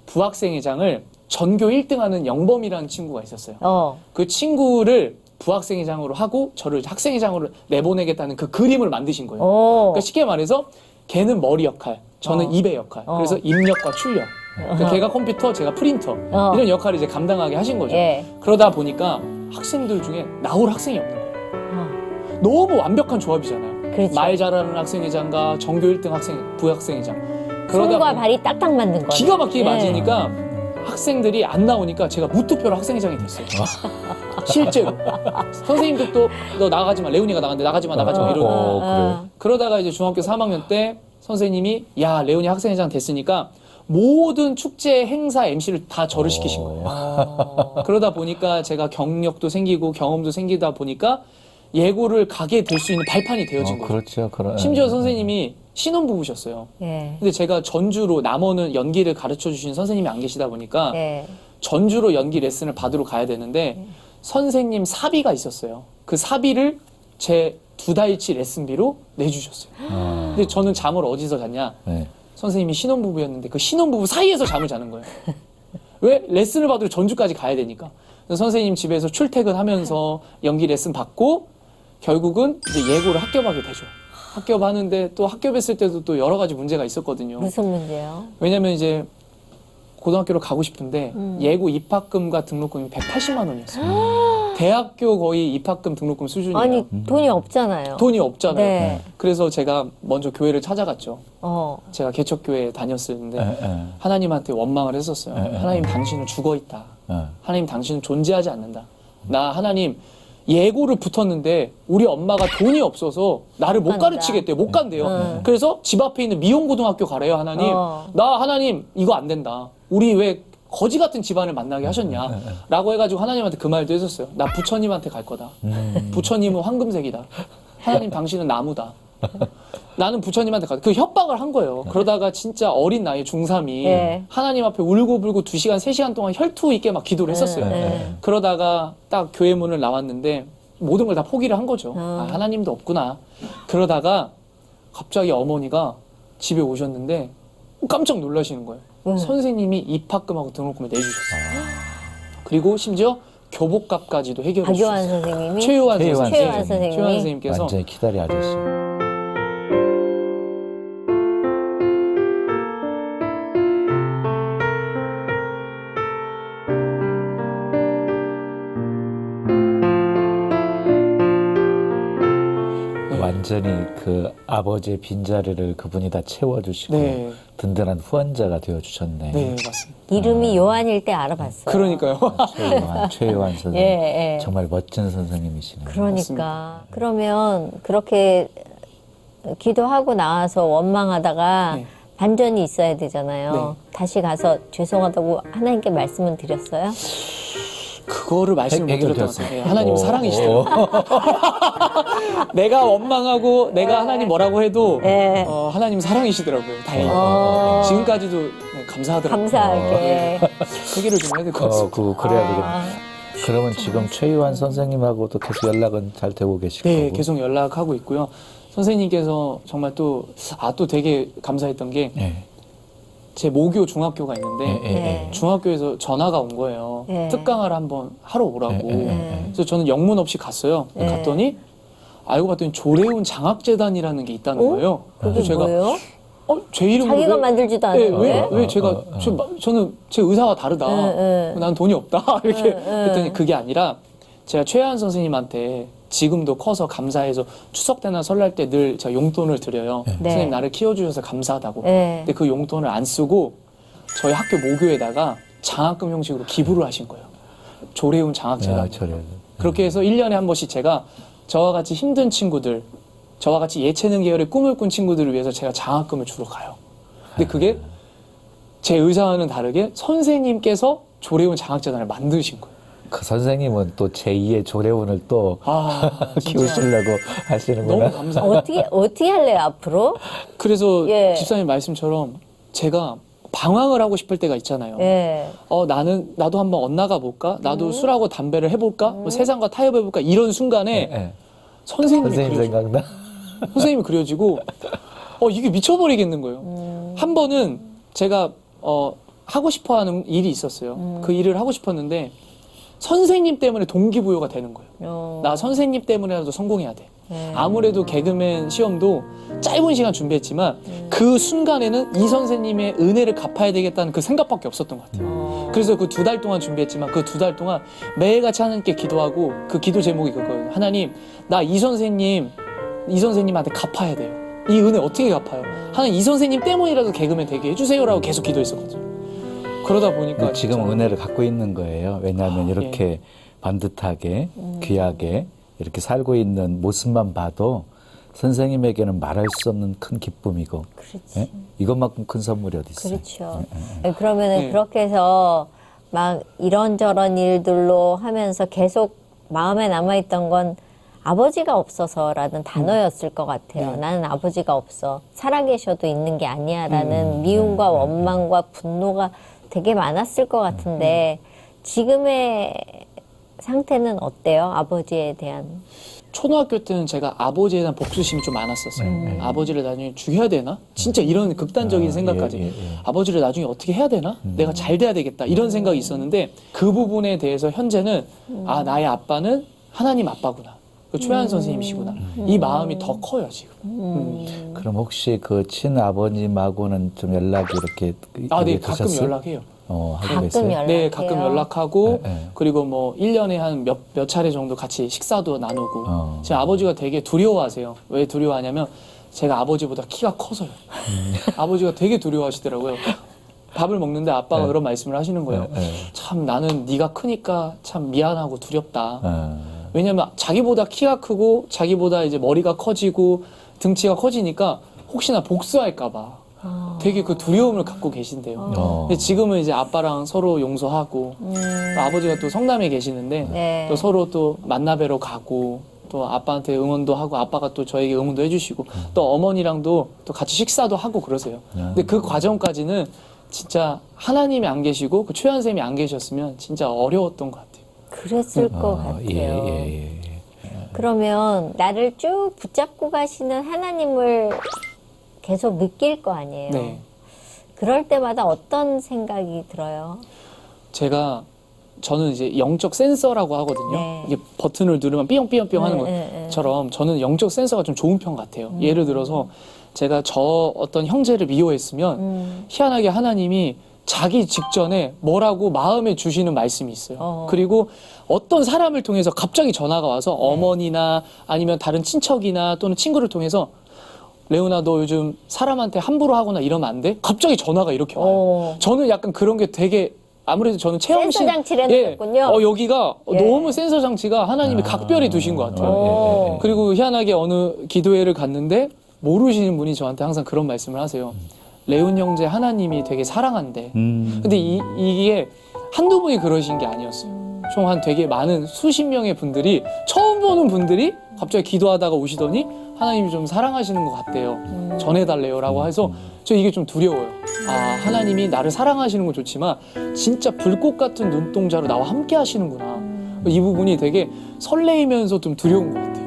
부학생회장을 전교 1등하는 영범이라는 친구가 있었어요. 그 친구를 부학생회장으로 하고 저를 학생회장으로 내보내겠다는 그 그림을 만드신 거예요. 그러니까 쉽게 말해서 걔는 머리 역할, 저는 입의 역할. 그래서 입력과 출력. 그러니까 걔가 컴퓨터, 제가 프린터. 이런 역할을 이제 감당하게 하신 거죠. 그러다 보니까 학생들 중에 나올 학생이 없는 거예요. 너무 완벽한 조합이잖아요. 그렇죠. 말 잘하는 학생회장과 전교 1등 부학생회장. 손과 발이 딱딱 맞는 거예요. 기가 막히게 맞으니까 학생들이 안 나오니까 제가 무투표로 학생회장이 됐어요. 실제로. 선생님도 또 너 나가지 마. 레온이가 나간대. 나가지 마 이러고. 그래. 그러다가 이제 중학교 3학년 때 선생님이 야 레온이 학생회장 됐으니까 모든 축제 행사 MC를 다 저를 시키신 거예요. 그러다 보니까 제가 경력도 생기고 경험도 생기다 보니까 예고를 가게 될 수 있는 발판이 되어진 거예요. 그렇죠. 심지어 선생님이 신혼부부셨어요. 근데 제가 전주로 남원은 연기를 가르쳐 주신 선생님이 안 계시다 보니까 전주로 연기 레슨을 받으러 가야 되는데 선생님 사비가 있었어요. 그 사비를 제 2달치 레슨비로 내주셨어요. 근데 저는 잠을 어디서 잤냐? 선생님이 신혼부부였는데 그 신혼부부 사이에서 잠을 자는 거예요. 왜? 레슨을 받으러 전주까지 가야 되니까. 그래서 선생님 집에서 출퇴근하면서 연기 레슨 받고 결국은 이제 예고를 합격하게 되죠. 합격하는데 또 합격했을 때도 또 여러 가지 문제가 있었거든요. 무슨 문제요? 왜냐면 이제 고등학교를 가고 싶은데 예고 입학금과 등록금이 180만 원이었어요. 대학교 거의 입학금 등록금 수준이에요. 아니 돈이 없잖아요. 돈이 없잖아요. 네. 그래서 제가 먼저 교회를 찾아갔죠. 제가 개척교회 다녔었는데 하나님한테 원망을 했었어요. 하나님 당신은 죽어있다. 하나님 당신은 존재하지 않는다. 나 하나님 예고를 붙었는데 우리 엄마가 돈이 없어서 나를 못 가르치겠대요. 못 간대요. 그래서 집 앞에 있는 미용고등학교 가래요. 하나님. 나 하나님 이거 안 된다. 우리 왜 거지 같은 집안을 만나게 하셨냐 라고 해가지고 하나님한테 그 말도 했었어요. 나 부처님한테 갈 거다. 부처님은 황금색이다. 하나님 당신은 나무다. 나는 부처님한테 가. 그 협박을 한 거예요. 그러다가 진짜 어린 나이 중3이 하나님 앞에 울고불고 2시간, 3시간 동안 혈투 있게 막 기도를 했었어요. 그러다가 딱 교회 문을 나왔는데 모든 걸 다 포기를 한 거죠. 아, 하나님도 없구나. 그러다가 갑자기 어머니가 집에 오셨는데 깜짝 놀라시는 거예요. 선생님이 입학금하고 등록금을 내주셨어요. 그리고 심지어 교복값까지도 해결해 박요한 주셨어요. 선생님이? 최요한 최요한 선생님께서 완전히 기다리 아저씨. 완전히 그 아버지의 빈자리를 그분이 다 채워주시고 네. 든든한 후원자가 되어주셨네. 네, 맞습니다. 이름이 요한일 때 알아봤어요. 그러니까요. 최요한 선생님. 예, 예. 정말 멋진 선생님이시네요. 그러니까. 맞습니다. 그러면 그렇게 기도하고 나와서 원망하다가 네. 반전이 있어야 되잖아요. 네. 다시 가서 죄송하다고 하나님께 말씀은 드렸어요? 그거를 말씀을 못 드렸던 것 해결되었어요. 같아요. 하나님 사랑이시더라고요. 내가 원망하고 내가 하나님 뭐라고 해도 네. 하나님 사랑이시더라고요. 다행히. 지금까지도 네, 감사하더라고요. 감사하게. 해결을 좀 해야 될 것 같습니다. 그래야 되겠네. 그러면 지금 최유한 선생님하고도 계속 연락은 잘 되고 계시고. 네, 계속 연락하고 있고요. 선생님께서 정말 또 되게 감사했던 게 제 모교 중학교가 있는데 중학교에서 전화가 온 거예요. 특강을 한번 하러 오라고. 그래서 저는 영문 없이 갔어요. 갔더니 알고 봤더니 조례운 장학재단이라는 게 있다는 거예요. 그게 그래서 제가 뭐예요? 제 이름으로 자기가 만들지도 않은데? 왜 제가 저는 제 의사가 다르다. 난 돈이 없다. 이렇게 했더니 그게 아니라 제가 최하한 선생님한테 지금도 커서 감사해서 추석 때나 설날 때 늘 제가 용돈을 드려요. 선생님 나를 키워주셔서 감사하다고. 근데 그 용돈을 안 쓰고 저희 학교 모교에다가 장학금 형식으로 기부를 하신 거예요. 조례운 장학재단. 그렇게 해서 1년에 한 번씩 제가 저와 같이 힘든 친구들, 저와 같이 예체능 계열의 꿈을 꾼 친구들을 위해서 제가 장학금을 주러 가요. 근데 그게 제 의사와는 다르게 선생님께서 조례운 장학재단을 만드신 거예요. 그 선생님은 또 제2의 조례운을 또 키우시려고 하시는구나. 너무 감사해요. 어떻게 할래요, 앞으로? 그래서 집사님 말씀처럼 제가 방황을 하고 싶을 때가 있잖아요. 나도 한번 엇나가 볼까? 나도 술하고 담배를 해볼까? 뭐 세상과 타협해볼까? 이런 순간에 선생님 생각나? 선생님이 그려지고 이게 미쳐버리겠는 거예요. 한 번은 제가 하고 싶어하는 일이 있었어요. 그 일을 하고 싶었는데 선생님 때문에 동기부여가 되는 거예요. 나 선생님 때문에라도 성공해야 돼. 아무래도 개그맨 시험도 짧은 시간 준비했지만 그 순간에는 이 선생님의 은혜를 갚아야 되겠다는 그 생각밖에 없었던 것 같아요. 그래서 그 2달 동안 준비했지만 그 2달 동안 매일같이 하나님께 기도하고 그 기도 제목이 그거예요. 하나님, 나 이 선생님한테 갚아야 돼요. 이 은혜 어떻게 갚아요? 하나님, 이 선생님 때문이라도 개그맨 되게 해주세요라고 계속 기도했었거든요. 그러다 보니까 지금 진짜 은혜를 갖고 있는 거예요. 왜냐하면 이렇게 반듯하게 귀하게 이렇게 살고 있는 모습만 봐도 선생님에게는 말할 수 없는 큰 기쁨이고 이것만큼 큰 선물이 어디 있어요. 그렇죠. 그러면은 그렇게 해서 막 이런저런 일들로 하면서 계속 마음에 남아있던 건 아버지가 없어서라는 단어였을 것 같아요. 나는 아버지가 없어. 살아계셔도 있는 게 아니야. 라는 미움과 원망과 분노가 되게 많았을 것 같은데 지금의 상태는 어때요? 아버지에 대한. 초등학교 때는 제가 아버지에 대한 복수심이 좀 많았었어요. 아버지를 나중에 죽여야 되나? 진짜 이런 극단적인 생각까지. 아버지를 나중에 어떻게 해야 되나? 내가 잘 돼야 되겠다. 이런 생각이 있었는데 그 부분에 대해서 현재는 나의 아빠는 하나님 아빠구나. 최하한 선생님이시구나. 이 마음이 더 커요, 지금. 그럼 혹시 그 친아버님하고는 좀 연락이 이렇게 네, 가끔 연락해요. 하고 가끔 계세요? 연락해요. 네, 가끔 연락하고 네. 그리고 뭐 1년에 한 몇 차례 정도 같이 식사도 나누고 제 아버지가 되게 두려워하세요. 왜 두려워하냐면 제가 아버지보다 키가 커서요. 아버지가 되게 두려워하시더라고요. 밥을 먹는데 아빠가 그런 말씀을 하시는 거예요. 참 나는 네가 크니까 참 미안하고 두렵다. 왜냐면 자기보다 키가 크고 자기보다 이제 머리가 커지고 등치가 커지니까 혹시나 복수할까 봐 되게 그 두려움을 갖고 계신대요. 근데 지금은 이제 아빠랑 서로 용서하고 또 아버지가 또 성남에 계시는데 네. 또 서로 또 만나뵈러 가고 또 아빠한테 응원도 하고 아빠가 또 저에게 응원도 해주시고 또 어머니랑도 또 같이 식사도 하고 그러세요. 근데 그 과정까지는 진짜 하나님이 안 계시고 그 최현 쌤이 안 계셨으면 진짜 어려웠던 것 같아요. 그랬을 것 같아요. 예. 그러면 나를 쭉 붙잡고 가시는 하나님을 계속 느낄 거 아니에요. 네. 그럴 때마다 어떤 생각이 들어요? 저는 이제 영적 센서라고 하거든요. 네. 이게 버튼을 누르면 삐용삐용삐용 하는 네. 것처럼 저는 영적 센서가 좀 좋은 편 같아요. 예를 들어서 제가 어떤 형제를 미워했으면 희한하게 하나님이 자기 직전에 뭐라고 마음에 주시는 말씀이 있어요. 그리고 어떤 사람을 통해서 갑자기 전화가 와서 어머니나 아니면 다른 친척이나 또는 친구를 통해서 레오나 너 요즘 사람한테 함부로 하거나 이러면 안 돼? 갑자기 전화가 이렇게 와요. 저는 약간 그런 게 되게 아무래도 저는 체험신 센서 장치를 해놓았군요. 여기가 너무 센서 장치가 하나님이 각별히 두신 것 같아요. 그리고 희한하게 어느 기도회를 갔는데 모르시는 분이 저한테 항상 그런 말씀을 하세요. 레온 형제 하나님이 되게 사랑한대. 근데 이게 한두 분이 그러신 게 아니었어요. 총 한 되게 많은 수십 명의 분들이 처음 보는 분들이 갑자기 기도하다가 오시더니 하나님이 좀 사랑하시는 것 같대요. 전해달래요라고 해서 저 이게 좀 두려워요. 아 하나님이 나를 사랑하시는 건 좋지만 진짜 불꽃 같은 눈동자로 나와 함께 하시는구나. 이 부분이 되게 설레이면서 좀 두려운 것 같아요.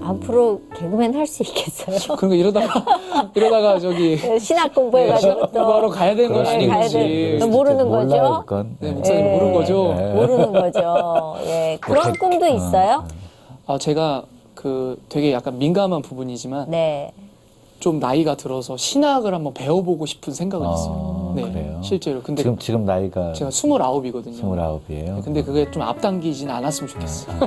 앞으로 개그맨 할 수 있겠어요? 그러니까 이러다가 저기 신학 공부해가지고 또 공부하러 가야 되는 건 그럴 수도 가야 아니겠지. 돼. 너 모르는 몰라요, 거죠? 그건. 네, 목사님 모르는 거죠. 모르는 거죠. 예, 그런 꿈도 있어요? 제가 그 되게 약간 민감한 부분이지만 네. 좀 나이가 들어서 신학을 한번 배워보고 싶은 생각은 있어요. 네, 그래요? 실제로. 근데 지금 나이가 제가 29이거든요. 29이에요. 근데 그게 좀 앞당기진 않았으면 좋겠어요.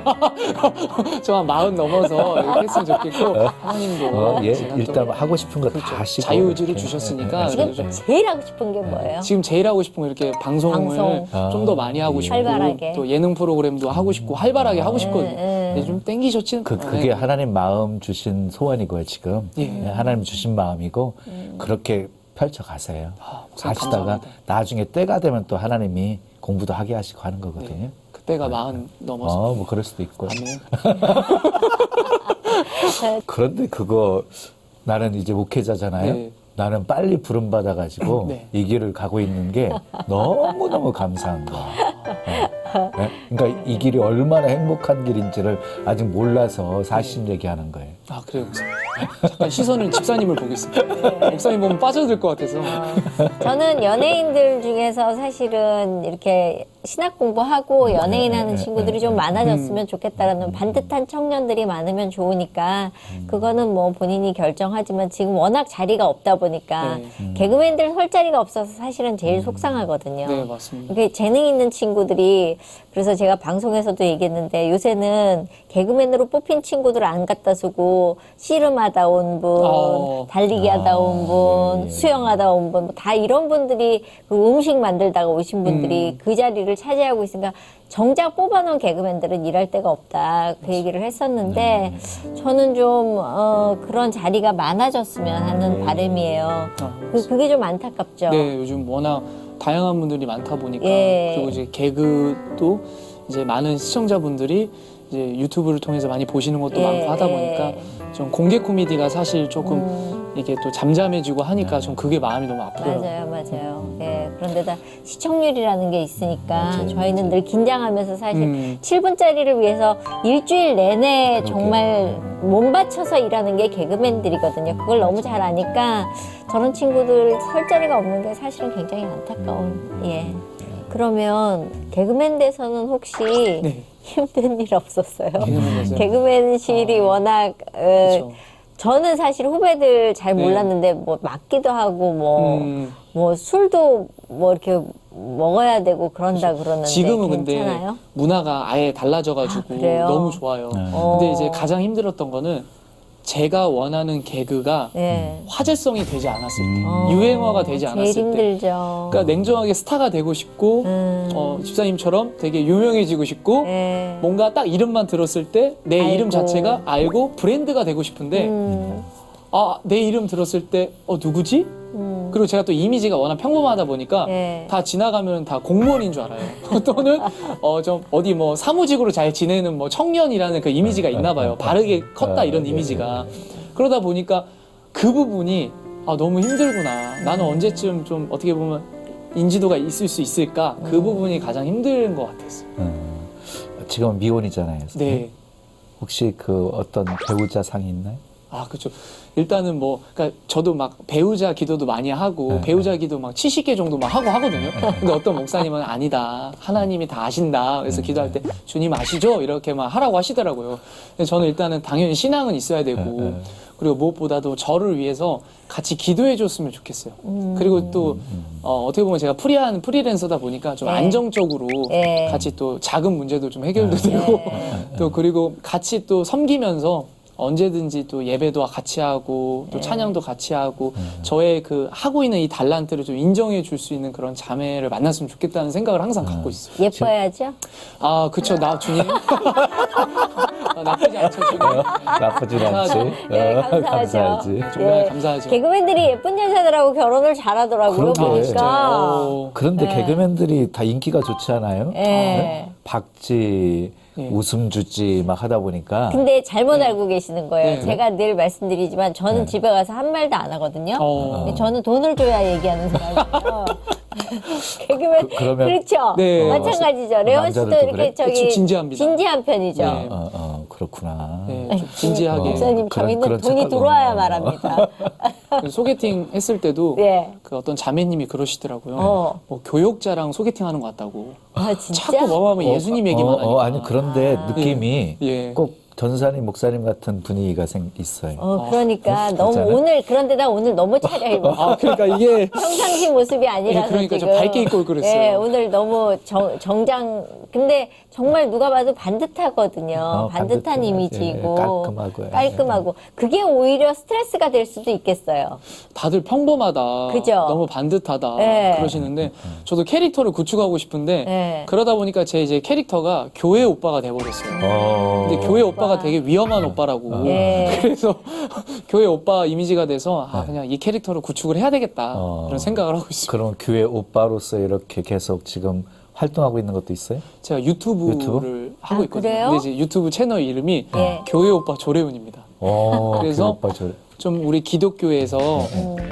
저한 40 넘어서 이렇게 했으면 좋겠고 하나님도 제가 또 일단 하고 싶은 거 다 그렇죠. 하시고 자유의지를 이렇게. 주셨으니까 지금 그래서 제일 하고 싶은 게 뭐예요? 지금 제일 하고 싶은 거 이렇게 방송을 방송. 좀 더 많이 하고 싶고 활발하게. 또 예능 프로그램도 하고 싶고 활발하게 하고 싶거든요. 근데 좀 땡기셨지는 그게 하나님 마음 주신 소원이고요, 지금. 예. 네, 하나님 주신 마음이고, 그렇게 펼쳐가세요. 목사님 하시다가 감사합니다. 나중에 때가 되면 또 하나님이 공부도 하게 하시고 하는 거거든요. 그때가 40 넘어서 뭐 그럴 수도 있고. 아멘. 그런데 그거 나는 이제 목회자잖아요. 네. 나는 빨리 부름 받아가지고 네. 이 길을 가고 있는 게 너무너무 감사한 거야. 네. 네? 그러니까 이 길이 얼마나 행복한 길인지를 아직 몰라서 사실 얘기하는 거예요. 아 그래요 목사님. 잠깐 시선을 집사님을 보겠습니다. 목사님 보면 빠져들 것 같아서. 저는 연예인들 중에서 사실은 이렇게 신학 공부하고 연예인 하는 친구들이 좀 많아졌으면 좋겠다라는 반듯한 청년들이 많으면 좋으니까 그거는 뭐 본인이 결정하지만 지금 워낙 자리가 없다 보니까 개그맨들 설 자리가 없어서 사실은 제일 속상하거든요. 네 맞습니다. 이게 재능 있는 친구들이 그래서 제가 방송에서도 얘기했는데 요새는 개그맨으로 뽑힌 친구들 안 갖다 쓰고 씨름하다 온 분, 달리기 하다 온 분, 수영하다 온 분, 다 이런 분들이 그 음식 만들다가 오신 분들이 그 자리를 차지하고 있으니까 정작 뽑아놓은 개그맨들은 일할 데가 없다 그 얘기를 했었는데 저는 좀 그런 자리가 많아졌으면 하는 바람이에요. 그게 좀 안타깝죠. 네 요즘 워낙 다양한 분들이 많다 보니까 예. 그리고 이제 개그도 이제 많은 시청자분들이 이제 유튜브를 통해서 많이 보시는 것도 예. 많고 하다 보니까 좀 공개 코미디가 사실 조금 이게 또 잠잠해지고 하니까 좀 그게 마음이 너무 아프더라고요. 맞아요. 예. 그런데다 시청률이라는 게 있으니까 저희는 늘 긴장하면서 사실 7분짜리를 위해서 일주일 내내 정말 몸 바쳐서 일하는 게 개그맨들이거든요. 그걸 너무 잘 아니까 저런 친구들 설 자리가 없는 게 사실은 굉장히 안타까운. 예. 그러면 개그맨 돼서는 혹시 네. 힘든 일 없었어요? 개그맨에서. 개그맨실이 워낙 그렇죠. 저는 사실 후배들 잘 네. 몰랐는데 뭐 맞기도 하고 뭐 뭐 술도 뭐 이렇게 먹어야 되고 그런다 그러는데 지금은 괜찮아요? 근데 문화가 아예 달라져가지고 그래요? 너무 좋아요. 근데 이제 가장 힘들었던 거는 제가 원하는 개그가 화제성이 되지 않았을 때, 유행어가 되지 않았을 제일 때. 힘들죠. 그러니까 냉정하게 스타가 되고 싶고 집사님처럼 되게 유명해지고 싶고 뭔가 딱 이름만 들었을 때 내 이름 자체가 알고 브랜드가 되고 싶은데 아, 내 이름 들었을 때 누구지? 그리고 제가 또 이미지가 워낙 평범하다 보니까 다 지나가면 다 공무원인 줄 알아요. 또는 좀 어디 뭐 사무직으로 잘 지내는 뭐 청년이라는 그 이미지가 있나 봐요. 바르게 컸다 이런 이미지가. 그러다 보니까 그 부분이 너무 힘들구나. 나는 언제쯤 좀 어떻게 보면 인지도가 있을 수 있을까? 그 부분이 가장 힘든 것 같았어요. 지금 미혼이잖아요. 네. 혹시 그 어떤 배우자 상이 있나요? 그렇죠. 일단은 뭐, 그러니까 저도 막 배우자 기도도 많이 하고 배우자 기도 막 70개 정도 막 하고 하거든요. 근데 어떤 목사님은 아니다. 하나님이 다 아신다. 그래서 기도할 때 주님 아시죠? 이렇게 막 하라고 하시더라고요. 근데 저는 일단은 당연히 신앙은 있어야 되고 그리고 무엇보다도 저를 위해서 같이 기도해 줬으면 좋겠어요. 그리고 또 어떻게 보면 제가 프리랜서다 보니까 좀 안정적으로 같이 또 작은 문제도 좀 해결도 되고 또 그리고 같이 또 섬기면서 언제든지 또 예배도 같이 하고 또 찬양도 같이 하고 저의 그 하고 있는 이 달란트를 좀 인정해 줄 수 있는 그런 자매를 만났으면 좋겠다는 생각을 항상 갖고 있어요. 예뻐야죠? 그쵸. 주님. 나쁘지 않죠, 주님. 나쁘진 않지. 네, 감사하죠. 감사하지. 정말 감사하죠. 개그맨들이 예쁜 여자들하고 결혼을 잘하더라고요. 그러게. 보니까. 그런데 개그맨들이 다 인기가 좋지 않아요? 네. 박지, 웃음 주지 막 하다 보니까. 근데 잘못 알고 계시는 거예요. 네. 제가 늘 말씀드리지만 저는 집에 가서 한 말도 안 하거든요. 근데 저는 돈을 줘야 얘기하는 사람이에요. 개그맨 그러면 그렇죠. 네. 마찬가지죠. 레온 씨도 남자들도 이렇게 그래? 저기 진지합니다. 진지한 편이죠. 네. 그렇구나. 네, 좀 진지하게. 목사님 저희는 그런 돈이 착각을 들어와야 하는구나. 말합니다. 소개팅 했을 때도 예. 그 어떤 자매님이 그러시더라고요. 뭐 교역자랑 소개팅하는 것 같다고. 진짜? 자꾸 뭐하면 예수님 얘기만 하니까. 아니 그런데 느낌이 예. 꼭 전사님 목사님 같은 분위기가 있어요. 그러니까 너무 그렇잖아요. 오늘 그런데다 오늘 너무 차려입어. 그러니까 이게 평상시 모습이 아니라서 그러니까 지금. 좀 밝게 입고 그랬어요. 예, 오늘 너무 정장. 근데 정말 누가 봐도 반듯하거든요. 반듯한 반듯하지. 이미지이고 깔끔하고요. 깔끔하고. 그게 오히려 스트레스가 될 수도 있겠어요. 다들 평범하다. 그죠? 너무 반듯하다. 네. 그러시는데 저도 캐릭터를 구축하고 싶은데 네. 그러다 보니까 제 이제 캐릭터가 교회 오빠가 돼버렸어요. 근데 교회 오빠가 되게 위험한 오빠라고. 예. 그래서 교회 오빠 이미지가 돼서 그냥 이 캐릭터를 구축을 해야 되겠다. 이런 생각을 하고 있습니다. 그럼 교회 오빠로서 이렇게 계속 지금 활동하고 있는 것도 있어요? 제가 유튜브를 하고 있거든요. 그래요? 근데 이제 유튜브 채널 이름이 교회 오빠 조래훈입니다. 그래서 교회 오빠 좀 우리 기독교에서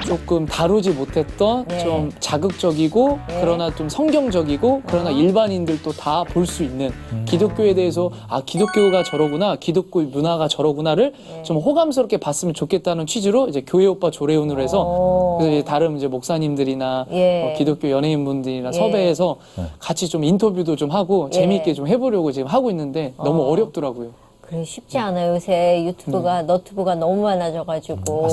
조금 다루지 못했던 좀 자극적이고 그러나 좀 성경적이고 그러나 일반인들도 다 볼 수 있는 기독교에 대해서 기독교가 저러구나, 기독교 문화가 저러구나를 좀 호감스럽게 봤으면 좋겠다는 취지로 이제 교회 오빠 조래훈으로 해서 그래서 이제 다른 이제 목사님들이나 기독교 연예인분들이나 섭외해서 같이 좀 인터뷰도 좀 하고 재미있게 좀 해보려고 지금 하고 있는데 너무 어렵더라고요. 그래 쉽지 않아요. 요새 유튜브가 너튜브가 너무 많아져가지고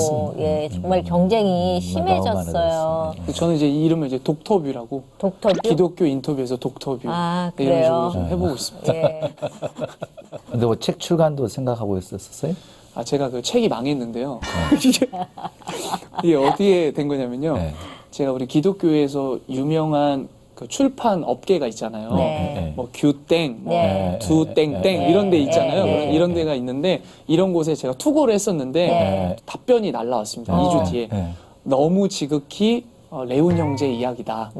정말 경쟁이 심해졌어요. 저는 이제 이 이름을 이제 독터뷰라고. 독터뷰? 기독교 인터뷰에서 독터뷰. 그래요? 이런 식으로 좀 해보고 있습니다. 예. 근데 뭐 책 출간도 생각하고 있었어요? 제가 그 책이 망했는데요. 이게 어떻게 된 거냐면요. 제가 우리 기독교에서 유명한 그 출판 업계가 있잖아요. 뭐 규땡, 두땡땡 이런 데 있잖아요. 이런 데가 있는데 이런 곳에 제가 투고를 했었는데 답변이 날라왔습니다. 2주 뒤에. 너무 지극히 레온 형제 이야기다.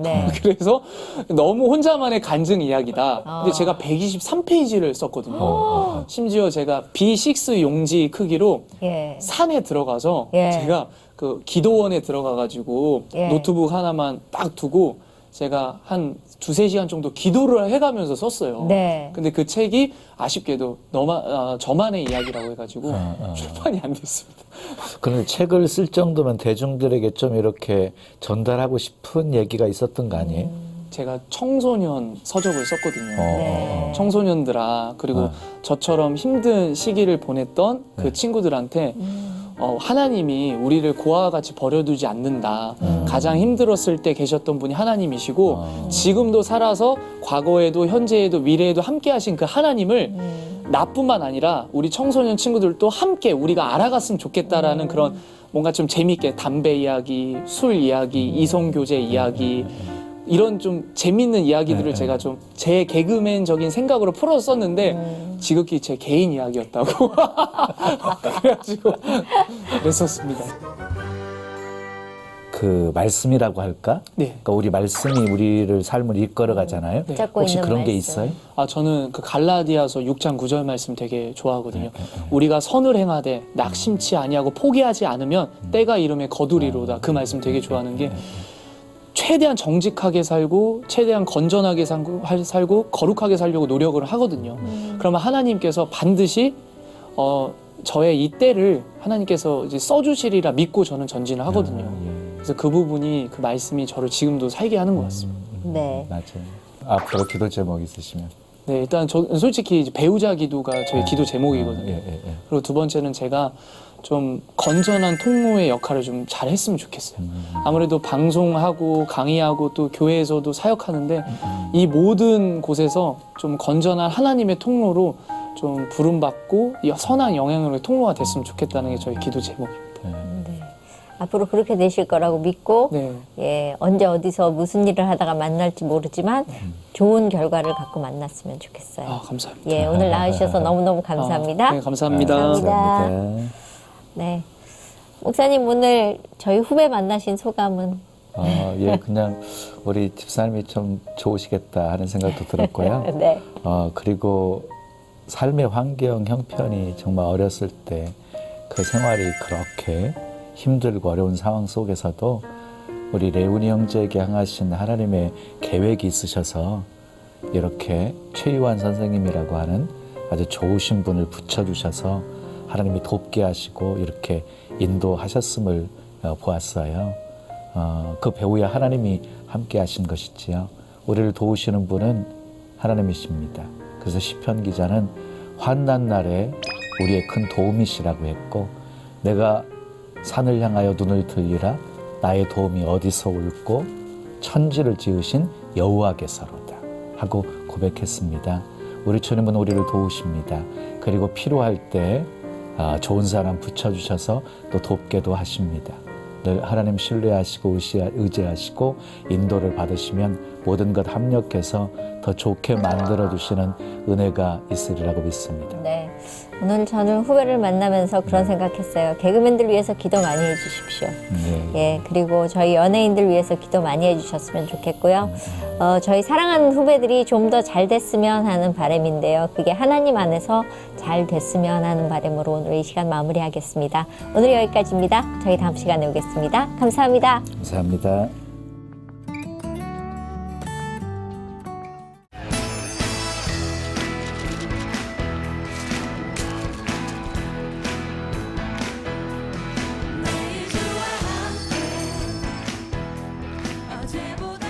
그래서 너무 혼자만의 간증 이야기다. 근데 제가 123페이지를 썼거든요. 심지어 제가 B6 용지 크기로 산에 들어가서 제가 그 기도원에 들어가가지고 노트북 하나만 딱 두고 제가 한 2-3시간 정도 기도를 해가면서 썼어요. 근데 그 책이 아쉽게도 저만의 이야기라고 해가지고 출판이 안 됐습니다. 그런데 책을 쓸 정도면 대중들에게 좀 이렇게 전달하고 싶은 얘기가 있었던 거 아니에요? 제가 청소년 서적을 썼거든요. 청소년들아, 그리고 저처럼 힘든 시기를 보냈던 그 친구들한테 하나님이 우리를 고아와 같이 버려두지 않는다. 가장 힘들었을 때 계셨던 분이 하나님이시고 지금도 살아서 과거에도 현재에도 미래에도 함께 하신 그 하나님을 나뿐만 아니라 우리 청소년 친구들도 함께 우리가 알아갔으면 좋겠다라는 그런 뭔가 좀 재밌게 담배 이야기, 술 이야기, 이성교제 이야기 이런 좀 재밌는 이야기들을 제가 좀 제 개그맨적인 생각으로 풀어서 썼는데 지극히 제 개인 이야기였다고 그래가지고 그랬었습니다. 그 말씀이라고 할까? 네. 그러니까 우리 말씀이 우리를 삶을 이끌어가잖아요. 혹시 그런 게 있어요? 저는 그 갈라디아서 6장 9절 말씀 되게 좋아하거든요. 우리가 선을 행하되 낙심치 아니하고 포기하지 않으면 때가 이름에 거두리로다. 그 말씀 되게 좋아하는 게 최대한 정직하게 살고 최대한 건전하게 살고 거룩하게 살려고 노력을 하거든요. 그러면 하나님께서 반드시 저의 이 때를 하나님께서 이제 써주시리라 믿고 저는 전진을 하거든요. 그래서 그 부분이 그 말씀이 저를 지금도 살게 하는 것 같습니다. 네. 맞아요. 앞으로 기도 제목 있으시면. 네, 일단 저 솔직히 이제 배우자 기도가 저희 기도 제목이거든요. 그리고 두 번째는 제가 좀 건전한 통로의 역할을 좀 잘했으면 좋겠어요. 아무래도 방송하고 강의하고 또 교회에서도 사역하는데 이 모든 곳에서 좀 건전한 하나님의 통로로 좀 부름받고 이 선한 영향력의 통로가 됐으면 좋겠다는 게 저희 기도 제목입니다. 네. 앞으로 그렇게 되실 거라고 믿고 예, 언제 어디서 무슨 일을 하다가 만날지 모르지만 좋은 결과를 갖고 만났으면 좋겠어요. 감사합니다. 예, 오늘 나와주셔서 너무너무 감사합니다. 네, 감사합니다. 감사합니다. 네. 목사님 오늘 저희 후배 만나신 소감은? 예, 그냥 우리 집사님이 좀 좋으시겠다 하는 생각도 들었고요. 네. 그리고 삶의 환경, 형편이 정말 어렸을 때 그 생활이 그렇게 힘들고 어려운 상황 속에서도 우리 레훈이 형제에게 향하신 하나님의 계획이 있으셔서 이렇게 최유한 선생님이라고 하는 아주 좋으신 분을 붙여주셔서 하나님이 돕게 하시고 이렇게 인도하셨음을 보았어요. 그 배우야 하나님이 함께 하신 것이지요. 우리를 도우시는 분은 하나님이십니다. 그래서 시편 기자는 환난 날에 우리의 큰 도움이시라고 했고 내가 산을 향하여 눈을 들리라 나의 도움이 어디서 올고 천지를 지으신 여호와께서로다 하고 고백했습니다. 우리 주님은 우리를 도우십니다. 그리고 필요할 때 좋은 사람 붙여주셔서 또 돕게도 하십니다. 늘 하나님 신뢰하시고 의지하시고 인도를 받으시면 모든 것 합력해서 더 좋게 만들어주시는 은혜가 있으리라고 믿습니다. 네. 오늘 저는 후배를 만나면서 그런 생각했어요. 개그맨들 위해서 기도 많이 해주십시오. 예, 그리고 저희 연예인들 위해서 기도 많이 해주셨으면 좋겠고요. 저희 사랑하는 후배들이 좀 더 잘 됐으면 하는 바람인데요. 그게 하나님 안에서 잘 됐으면 하는 바람으로 오늘 이 시간 마무리하겠습니다. 오늘 여기까지입니다. 저희 다음 시간에 오겠습니다. 감사합니다. 감사합니다. 어제보다